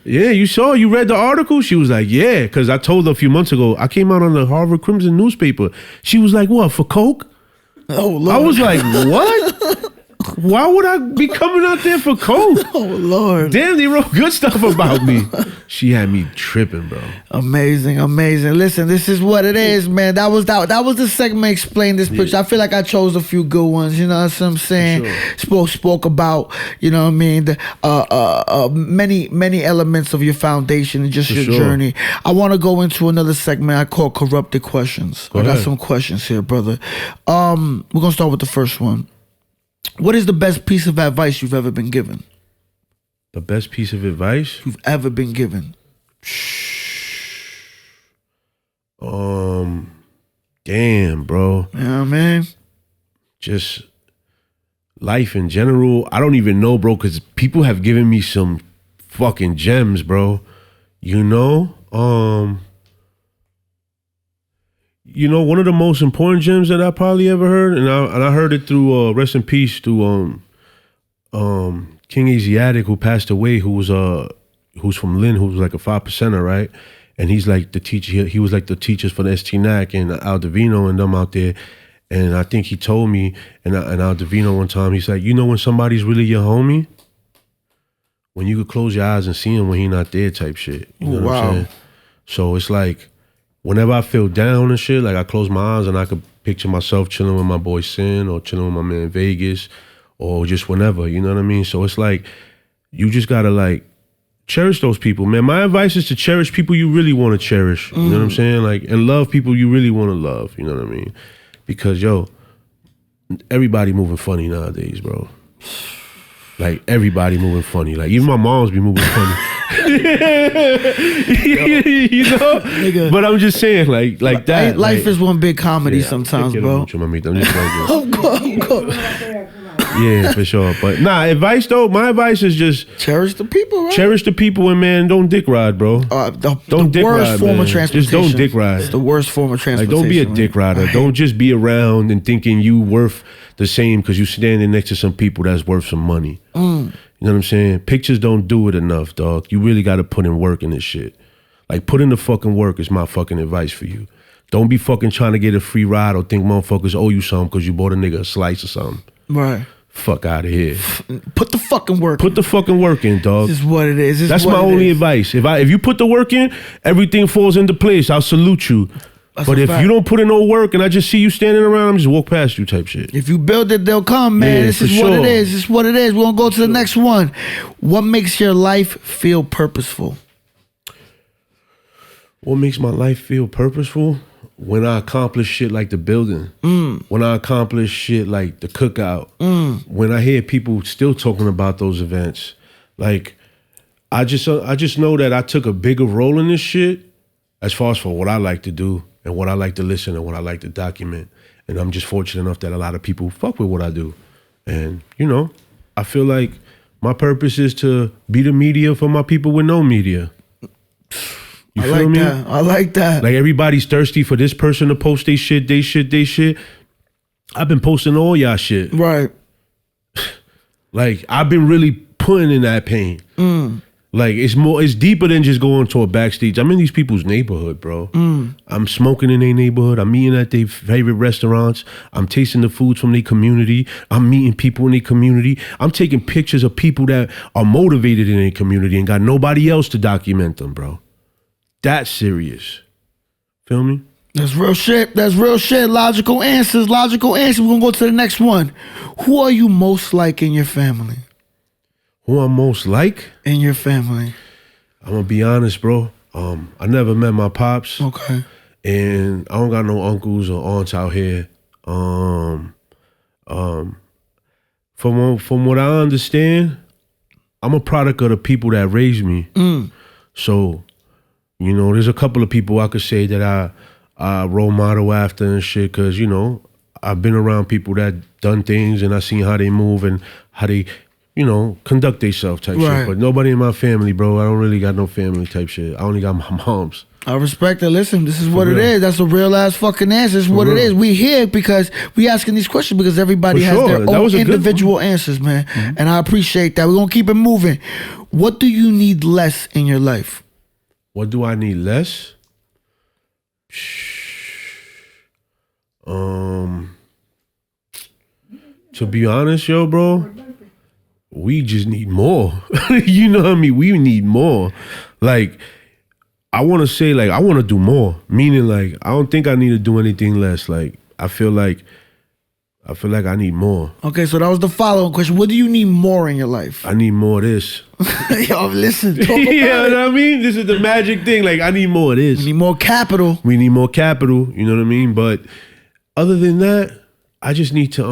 Yeah, you read the article? She was like, yeah, because I told her a few months ago, I came out on the Harvard Crimson newspaper. She was like, what, for coke? Oh, Lord. I was like, what? Why would I be coming out there for coke? Oh, Lord. Damn, they wrote good stuff about me. She had me tripping, bro. Amazing, amazing. Listen, this is what it is, man. That was the segment. Explain this picture. I feel like I chose a few good ones. You know what I'm saying? Sure. Spoke about, you know what I mean, the many elements of your foundation and just your journey. I want to go into another segment I call corrupted questions. I got some questions here, brother. We're gonna start with the first one. What is the best piece of advice you've ever been given? The best piece of advice you've ever been given? Damn, bro. You know what I mean? Just life in general. I don't even know, bro, because people have given me some fucking gems, bro. You know? You know, one of the most important gems that I probably ever heard, and I heard it through rest in peace through King Asiatic, who passed away, who's from Lynn, who was like a 5%er, right? And he's like the teacher. He was like the teachers for the STNAC and Al Divino and them out there. And I think he told me, and Al Divino one time, he's like, you know when somebody's really your homie? When you could close your eyes and see him when he not there type shit. You know what I'm saying? So it's like, whenever I feel down and shit, like I close my eyes and I could picture myself chilling with my boy Sin or chilling with my man Vegas or just whenever, you know what I mean? So it's like, you just gotta like cherish those people, man. My advice is to cherish people you really want to cherish, you know what I'm saying? Like, and love people you really want to love, you know what I mean? Because, yo, everybody moving funny nowadays, bro. Like, everybody moving funny. Like, even my moms be moving funny. You know? Nigga. But I'm just saying, like that. Life like, is one big comedy sometimes, bro. I'm just I'm good. Yeah, for sure. But nah, advice though, my advice is just cherish the people, right? Cherish the people, and man, don't dick ride, bro. Don't dick ride, form man. of transportation. Just don't dick ride. It's the worst form of transportation. Like, don't be a dick rider. Right. Don't just be around and thinking you worth the same because you standing next to some people that's worth some money. You know what I'm saying? Pictures don't do it enough, dog. You really got to put in work in this shit. Like, put in the fucking work is my fucking advice for you. Don't be fucking trying to get a free ride or think motherfuckers owe you something because you bought a nigga a slice or something. Right. Fuck out of here. Put the fucking work in. Put the fucking work in, dog. This is what it is. That's my only advice. If you put the work in, everything falls into place. I'll salute you. But if you don't put in no work and I just see you standing around, I'm just walk past you type shit. If you build it, they'll come, man. Yeah, this is what it is. This is what it is. We're going to go to the next one. What makes your life feel purposeful? What makes my life feel purposeful? When I accomplish shit like the building. When I accomplish shit like the cookout. When I hear people still talking about those events. Like, I just know that I took a bigger role in this shit as far as for what I like to do and what I like to listen and what I like to document. And I'm just fortunate enough that a lot of people fuck with what I do. And, you know, I feel like My purpose is to be the media for my people with no media. You I feel like me? that. I like that. Like everybody's thirsty for this person to post they shit. I've been posting all y'all shit. Right. Like I've been really putting in that pain. Like it's deeper than just going to a backstage. I'm in these people's neighborhood, bro. I'm smoking in their neighborhood. I'm eating at their favorite restaurants. I'm tasting the foods from their community. I'm meeting people in their community. I'm taking pictures of people that are motivated in their community and got nobody else to document them, bro. That's serious. Feel me? That's real shit. That's real shit. Logical answers. We're gonna go to the next one. Who are you most like in your family? Who I'm most like? In your family. I'm gonna be honest, bro. I never met my pops. Okay. And I don't got no uncles or aunts out here. From what I understand, I'm a product of the people that raised me. So, you know, there's a couple of people I could say that I role model after and shit, cause you know, I've been around people that done things and I seen how they move and how they, you know, conduct themselves type shit. But nobody in my family, bro. I don't really got no family type shit. I only got my mom's. I respect it. Listen, this is what it is. That's a real ass fucking answer. This is what it is. We here because we asking these questions because everybody has their own individual answers, man. And I appreciate that. We're gonna keep it moving. What do you need less in your life? What do I need less? To be honest, yo, bro, we just need more. You know what I mean? We need more. Like, I want to say, like, I want to do more. Meaning, like, I don't think I need to do anything less. Like, I feel like I need more. Okay, so that was the following question. What do you need more in your life? I need more of this. Yo, listen. You know what I mean? This is the magic thing. Like, I need more of this. We need more capital. We need more capital. You know what I mean? But other than that, I just need to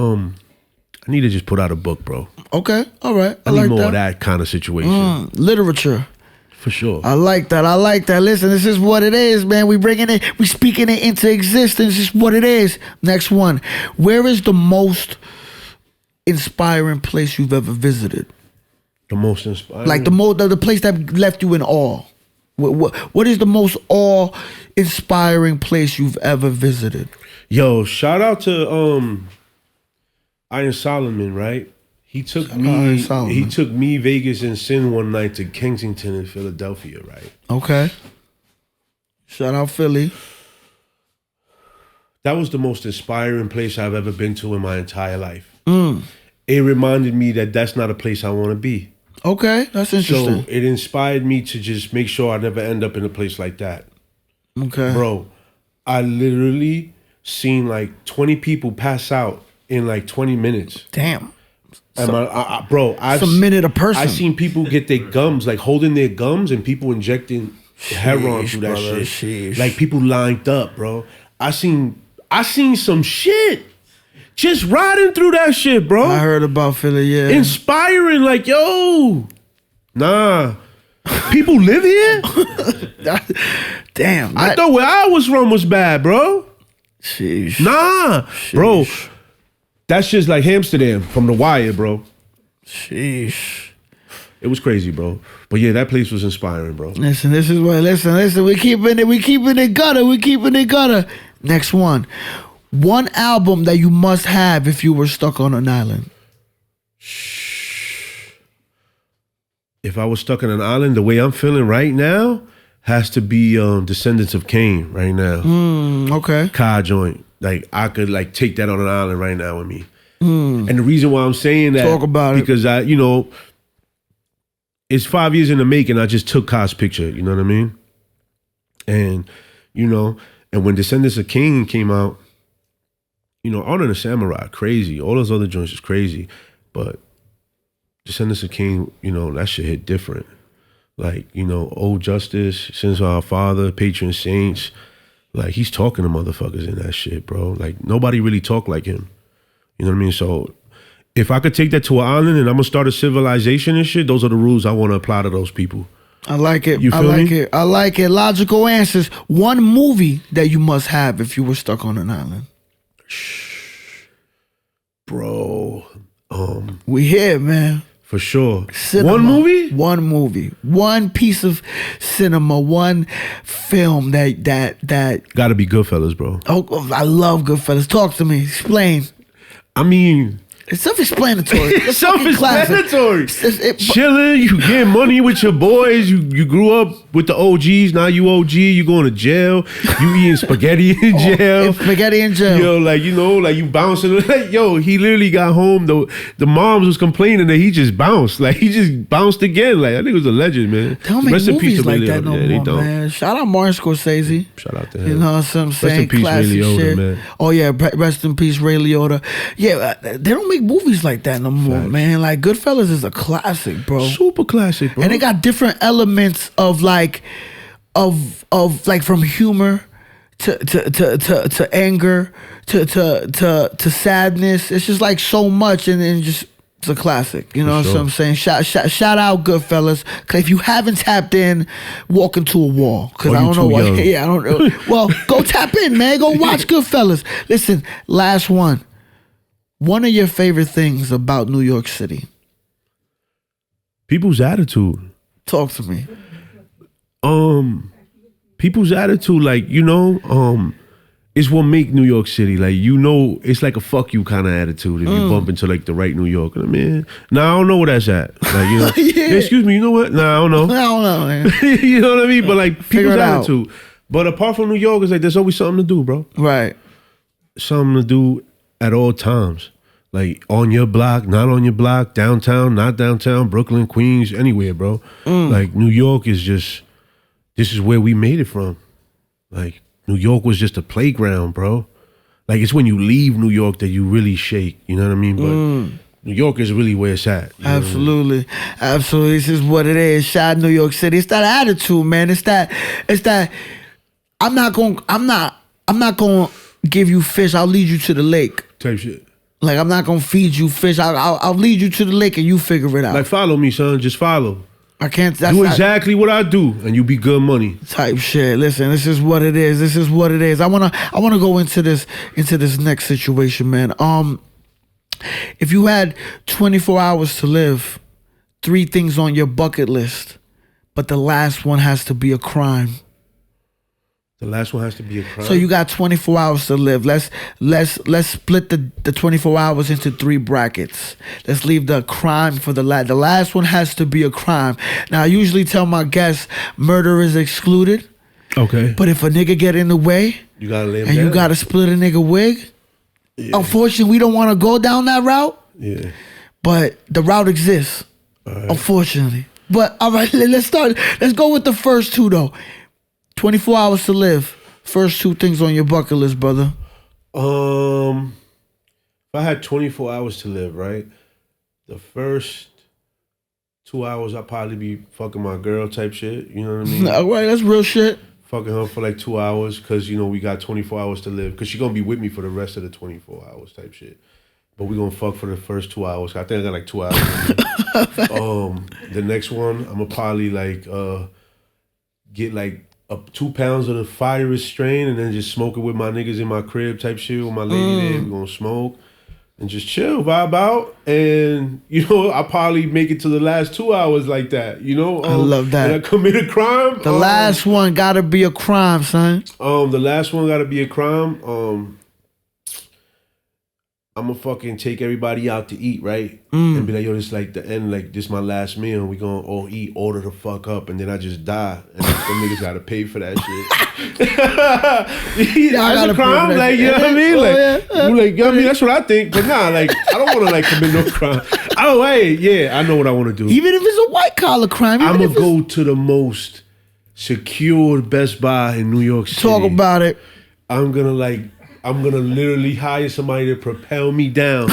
I need to just put out a book, bro. Okay, all right. I need more of that kind of situation. Literature. For sure. I like that. Listen, this is what it is, man. We speaking it into existence. This is what it is. Next one. Where is the most inspiring place you've ever visited? The most inspiring? Like the place that left you in awe. What is the most awe-inspiring place you've ever visited? Yo, shout out to Iron Solomon, right? He took me, Vegas, and Sin one night to Kensington in Philadelphia, right? Okay. Shout out Philly. That was the most inspiring place I've ever been to in my entire life. It reminded me that that's not a place I want to be. Okay, that's interesting. So it inspired me to just make sure I never end up in a place like that. Okay. Bro, I literally seen like 20 people pass out in like 20 minutes. Damn. I've a minute a person. I seen people get their gums, like holding their gums, and people injecting heroin through that shit. Sheesh. Like people lined up, bro. I seen some shit. Just riding through that shit, bro. I heard about Philly, yeah. Inspiring, like, yo, nah. People live here? Damn. I thought where I was from was bad, bro. Sheesh. Nah, bro. That's just like Amsterdam from The Wire, bro. Sheesh. It was crazy, bro. But yeah, that place was inspiring, bro. Listen, we keeping it gutter. Next one. One album that you must have if you were stuck on an island. If I was stuck on an island, the way I'm feeling right now has to be Descendants of Cain right now. Okay. Car joint. Like, I could like take that on an island right now with me. And the reason why I'm saying that, talk about because I, you know, it's 5 years in the making. I just took Car's picture, you know what I mean? And, you know, and when Descendants of Cain came out, you know, Honor the Samurai, crazy. All those other joints is crazy. But Descendants of Cain, you know, that shit hit different. Like, you know, Old Justice, Sins of Our Father, Patron Saints. Like, he's talking to motherfuckers in that shit, bro. Like, nobody really talk like him. You know what I mean? So, if I could take that to an island and I'm gonna start a civilization and shit, those are the rules I want to apply to those people. I like it. You feel me? I like it. Logical answers. One movie that you must have if you were stuck on an island. Bro. We here, man. For sure. Cinema. One movie? One movie. One piece of cinema. One film that. Gotta be Goodfellas, bro. Oh, I love Goodfellas. Talk to me. Explain. I mean, it's self-explanatory. It's self-explanatory. Chilling, you getting money with your boys. You grew up with the OGs. Now you OG. You going to jail. You eating spaghetti in jail. Spaghetti in jail. Yo, like you bouncing. Like, yo, he literally got home. The moms was complaining that he just bounced. Like he just bounced again. Like I think it was a legend, man. They don't make movies like that no more, man. Shout out Martin Scorsese. Shout out to him. You know what I'm saying? Rest in peace, classic Ray Liotta, shit. man. Oh yeah, rest in peace, Ray Liotta. Yeah, they don't make movies like that no more, man. Like Goodfellas is a classic, bro. Super classic, bro. And they got different elements of like from humor to anger to sadness. It's just like so much, and just it's a classic. You know what I'm saying? Shout out Goodfellas. Cause if you haven't tapped in, walk into a wall. Cause I don't know what. Yeah, I don't know. Well, go tap in, man. Go watch Goodfellas. Listen, last one. One of your favorite things about New York City? People's attitude. Talk to me. People's attitude, like, is what make New York City. Like, it's like a fuck you kind of attitude if you bump into like the right New Yorker. I mean, I don't know where that's at. Like, Yeah. Excuse me, you know what? I don't know. I don't know, man. You know what I mean? But like Figure people's it out. attitude. But apart from New York, it's like there's always something to do, bro. Right. Something to do at all times. Like on your block, not on your block, downtown, not downtown, Brooklyn, Queens, anywhere, bro. Like New York is just, this is where we made it from. Like New York was just a playground, bro. Like it's when you leave New York that you really shake, you know what I mean? But New York is really where it's at. Absolutely. Absolutely. This is what it is. Shout out New York City. It's that attitude, man. It's that I'm not gonna give you fish. I'll lead you to the lake. Type shit. Like I'm not gonna feed you fish. I'll lead you to the lake and you figure it out. Like follow me, son. Just follow. I can't. That's do exactly what I do, and you be good money. Type shit. Listen, this is what it is. This is what it is. I wanna go into this next situation, man. If you had 24 hours to live, 3 things on your bucket list, but the last one has to be a crime. The last one has to be a crime. So you got 24 hours to live. Let's split the 24 hours into 3 brackets. Let's leave the crime for the last. The last one has to be a crime. Now I usually tell my guests murder is excluded. Okay. But if a nigga get in the way, you gotta lay him and down. you gotta split a nigga wig. Yeah. Unfortunately, we don't want to go down that route. Yeah. But the route exists. Right. Unfortunately. But all right, let's start. Let's go with the first 2 though. 24 hours to live. First 2 things on your bucket list, brother. If I had 24 hours to live, right? The first 2 hours I'd probably be fucking my girl type shit. You know what I mean? All right, that's real shit. Fucking her for like 2 hours because, we got 24 hours to live. Because she going to be with me for the rest of the 24 hours type shit. But we going to fuck for the first 2 hours. I think I got like 2 hours. The next one, I'm going to probably like get like 2 pounds of the finest strain and then just smoke it with my niggas in my crib type shit with my lady there. We gonna smoke and just chill, vibe out. And, I'll probably make it to the last 2 hours like that, I love that. And I commit a crime. The last one gotta be a crime, son. The last one gotta be a crime. I'm gonna fucking take everybody out to eat, right? And be like, yo, this like the end, like this my last meal. We gonna all eat, order the fuck up, and then I just die. And them niggas gotta pay for that shit. That's a crime, like, you know what I mean? Like, you know what I mean? That's what I think. But nah, like, I don't wanna like commit no crime. Oh, wait, yeah, I know what I wanna do. Even if it's a white collar crime. I'm gonna go to the most secured Best Buy in New York City. Talk about it. I'm gonna literally hire somebody to propel me down.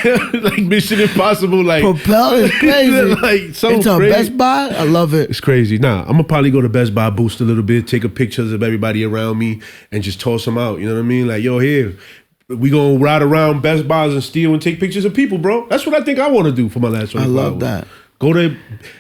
Like Mission Impossible, like propel is crazy. Like so into crazy. A Best Buy, I love it. It's crazy. Nah, I'm gonna probably go to Best Buy, boost a little bit, take a pictures of everybody around me, and just toss them out. You know what I mean? Like, yo, here, we gonna ride around Best Buys and steal and take pictures of people, bro. That's what I think I want to do for my last 24 I love hours. that.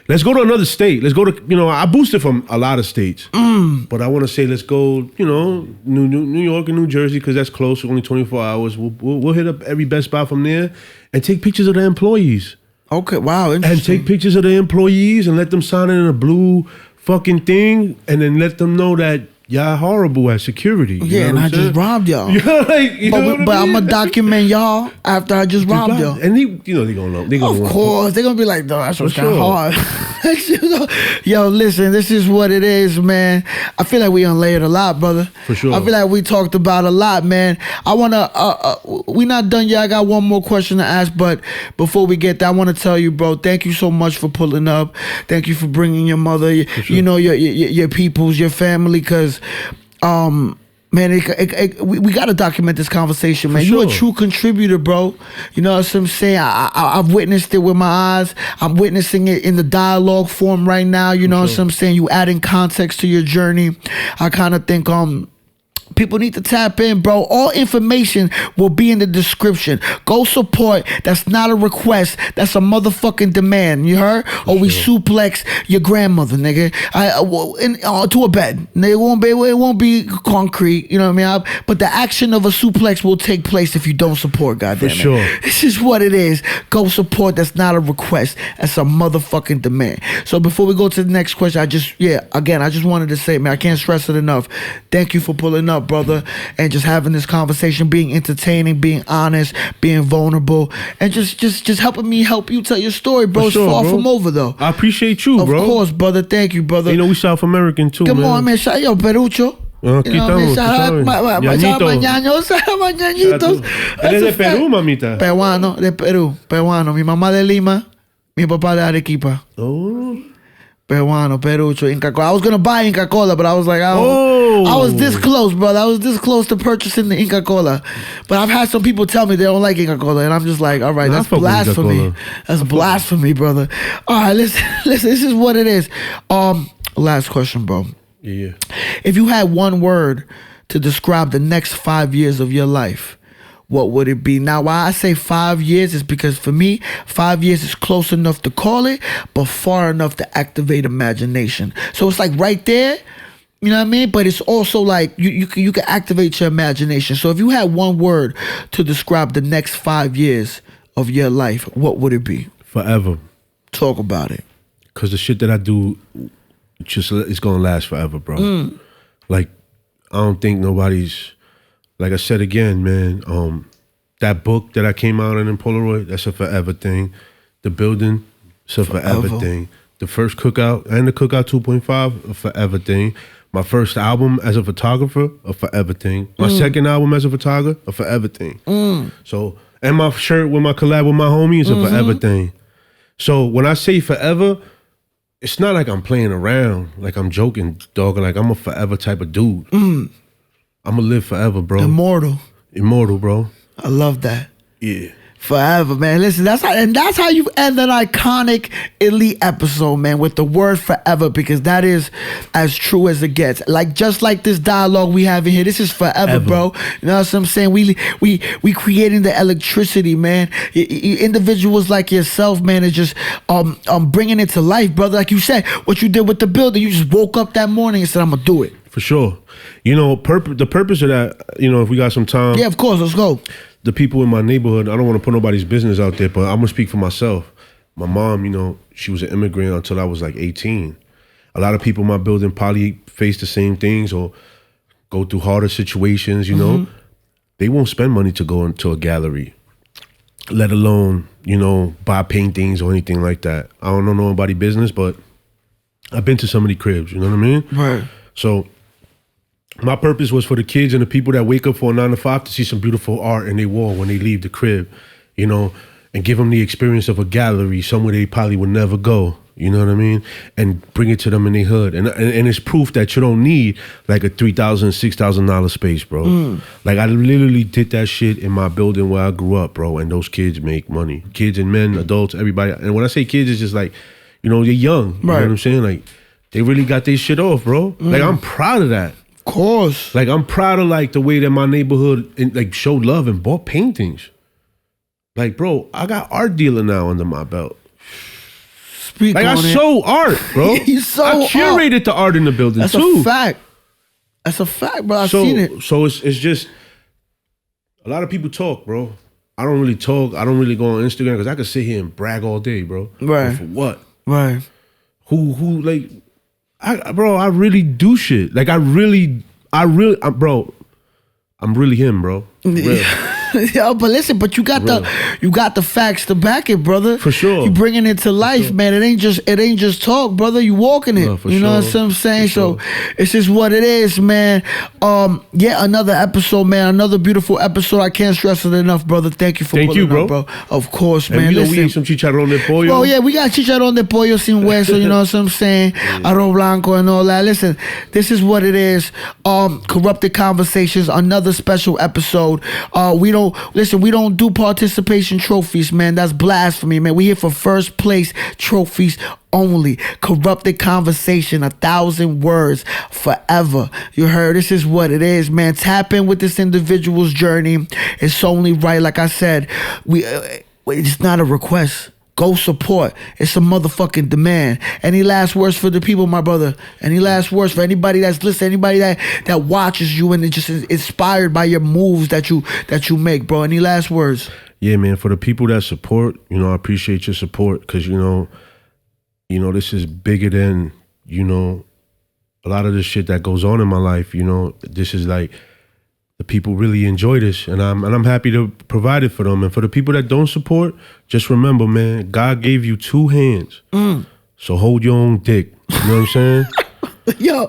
Let's go to another state. Let's go to, I boosted from a lot of states. But I want to say let's go, New York and New Jersey because that's close, only 24 hours. We'll hit up every Best Buy from there and take pictures of the employees. Okay, wow, And interesting. take pictures of the employees and let them sign in a blue fucking thing, and then let them know that y'all horrible at security. You Yeah, know and what I I'm just saying? robbed y'all. Yeah, like, you know what But I I'm mean? gonna document y'all after I just robbed y'all. And they gonna know. They gonna Of course, they're gonna be like, "No, that's what's For kind of sure. hard." Yo, listen, this is what it is, man. I feel like we unlayered a lot, brother. For sure. I feel like we talked about a lot, man. I wanna, we not done yet. I got one more question to ask, but before we get there, I want to tell you, bro, thank you so much for pulling up. Thank you for bringing your mother, you know, your peoples, your family, because, man, we got to document this conversation, man. For You're a sure. true contributor, bro. You know what I'm saying? I've witnessed it with my eyes. I'm witnessing it in the dialogue form right now. You know what I'm saying? You adding context to your journey. I kind of think people need to tap in, bro. All information will be in the description. Go support. That's not a request. That's a motherfucking demand. You heard? Or we suplex your grandmother, nigga, to a bed. It won't be concrete. You know what I mean? But the action of a suplex will take place if you don't support. Goddamn it. sure. This is what it is. Go support. That's not a request. That's a motherfucking demand. So before we go to the next question, I just wanted to say, man, I can't stress it enough. Thank you for pulling up, brother, and just having this conversation, being entertaining, being honest, being vulnerable, and just helping me help you tell your story, bro. It's far from over, though. I appreciate you, bro. Of course, brother. Thank you, brother. You know we South American too, Come man. on, man. Shout out, Perucho. Aquí estamos, tú sabes. Ñañitos. Eres de Perú, mamita. Peruano, de Perú. Peruano. Mi mamá de Lima, mi papá de Arequipa. Oh. Peruano, Perucho, Inca Cola. I was gonna buy Inca Cola, but I was like, I was this close, brother. I was this close to purchasing the Inca Cola. But I've had some people tell me they don't like Inca Cola, and I'm just like, all right, that's blasphemy. That's blasphemy, brother. All right, listen, this is what it is. Last question, bro. Yeah. If you had one word to describe the next 5 years of your life, what would it be? Now, why I say 5 years is because for me, 5 years is close enough to call it, but far enough to activate imagination. So it's like right there, you know what I mean? But it's also like you can activate your imagination. So if you had one word to describe the next 5 years of your life, what would it be? Forever. Talk about it. Because the shit that I do, it's gonna last forever, bro. Like, I don't think nobody's. Like I said again, man, that book that I came out in Polaroid, that's a forever thing. The building, it's a forever thing. The first Cookout and the Cookout 2.5, a forever thing. My first album as a photographer, a forever thing. My second album as a photographer, a forever thing. So, and my shirt with my collab with my homie is a forever thing. So when I say forever, it's not like I'm playing around, like I'm joking, dog. Like I'm a forever type of dude. I'm gonna live forever, bro. Immortal, bro. I love that. Yeah. Forever, man. Listen, that's how you end an iconic elite episode, man, with the word forever, because that is as true as it gets. Like just like this dialogue we have in here, this is forever, bro. You know what I'm saying? We creating the electricity, man. Individuals like yourself, man, is just bringing it to life, brother. Like you said, what you did with the building, you just woke up that morning and said, I'm gonna do it. For sure. You know, the purpose of that, you know, if we got some time. Yeah, of course, let's go. The people in my neighborhood, I don't want to put nobody's business out there, but I'm going to speak for myself. My mom, you know, she was an immigrant until I was like 18. A lot of people in my building probably face the same things or go through harder situations, you know. They won't spend money to go into a gallery, let alone, you know, buy paintings or anything like that. I don't know nobody's business, but I've been to so many cribs, you know what I mean? Right. So my purpose was for the kids and the people that wake up for a 9 to 5 to see some beautiful art in their wall when they leave the crib, you know, and give them the experience of a gallery somewhere they probably would never go, you know what I mean? And bring it to them in their hood. And it's proof that you don't need like a $3,000, $6,000 space, bro. Like I literally did that shit in my building where I grew up, bro, and those kids make money. Kids and men, adults, everybody. And when I say kids, it's just like, you know, they're young. You know what I'm saying? Like, they really got their shit off, bro. Like, I'm proud of that. Of course. Like, I'm proud of, like, the way that my neighborhood, like, showed love and bought paintings. Like, bro, I got art dealer now under my belt. Speak like, on I it. sold art, bro. You sold I curated the art in the building, That's too. a fact. That's a fact, bro. I've seen it. So it's just, a lot of people talk, bro. I don't really talk. I don't really go on Instagram because I could sit here and brag all day, bro. Right. But for what? Right. Who like, I really do shit. Like I'm really him, bro. Real. Yo, but listen, but you got the facts to back it, brother. For sure. You bringing it to life, man. It ain't just talk, brother. You walking it. No, for you know sure. what I'm saying? For So sure. it's just what it is, man. Yeah, another episode, man. Another beautiful episode. I can't stress it enough, brother. Thank you for pulling up, bro. Of course, man. And we Listen. ate some chicharrón de pollo. Oh yeah, we got chicharrón de pollo sin hueso, you know what I'm saying? Arroz blanco and all that. Listen, this is what it is. Corrupted Conversations, another special episode. We don't do participation trophies, man. That's blasphemy, man. We here for first place trophies only. Corrupted Conversation, 1,000 words forever. You heard? This is what it is, man. Tap in with this individual's journey. It's only right. Like I said, it's not a request. Go support. It's a motherfucking demand. Any last words for the people, my brother? Any last words for anybody that's listening? Anybody that watches you and is just inspired by your moves that you make, bro? Any last words? Yeah, man. For the people that support, I appreciate your support because this is bigger than a lot of the shit that goes on in my life. This is like. The people really enjoy this, and I'm happy to provide it for them. And for the people that don't support, just remember, man, God gave you 2 hands, so hold your own dick. You know what I'm saying? Yo,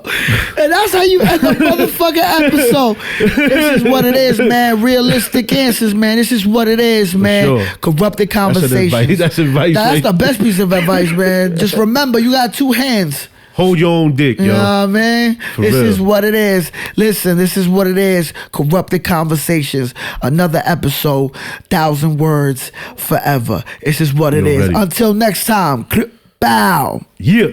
and that's how you end the motherfucking episode. This is what it is, man. Realistic answers, man. This is what it is, man. Sure. Corrupted Conversations. That's advice. That's the best piece of advice, man. Just remember, you got 2 hands. Hold your own dick, yo. You know what I mean? This real. is what it is. Listen, this is what it is. Corrupted Conversations. Another episode. 1,000 words forever. This is what it is. Ready. Until next time. Bow. Yeah.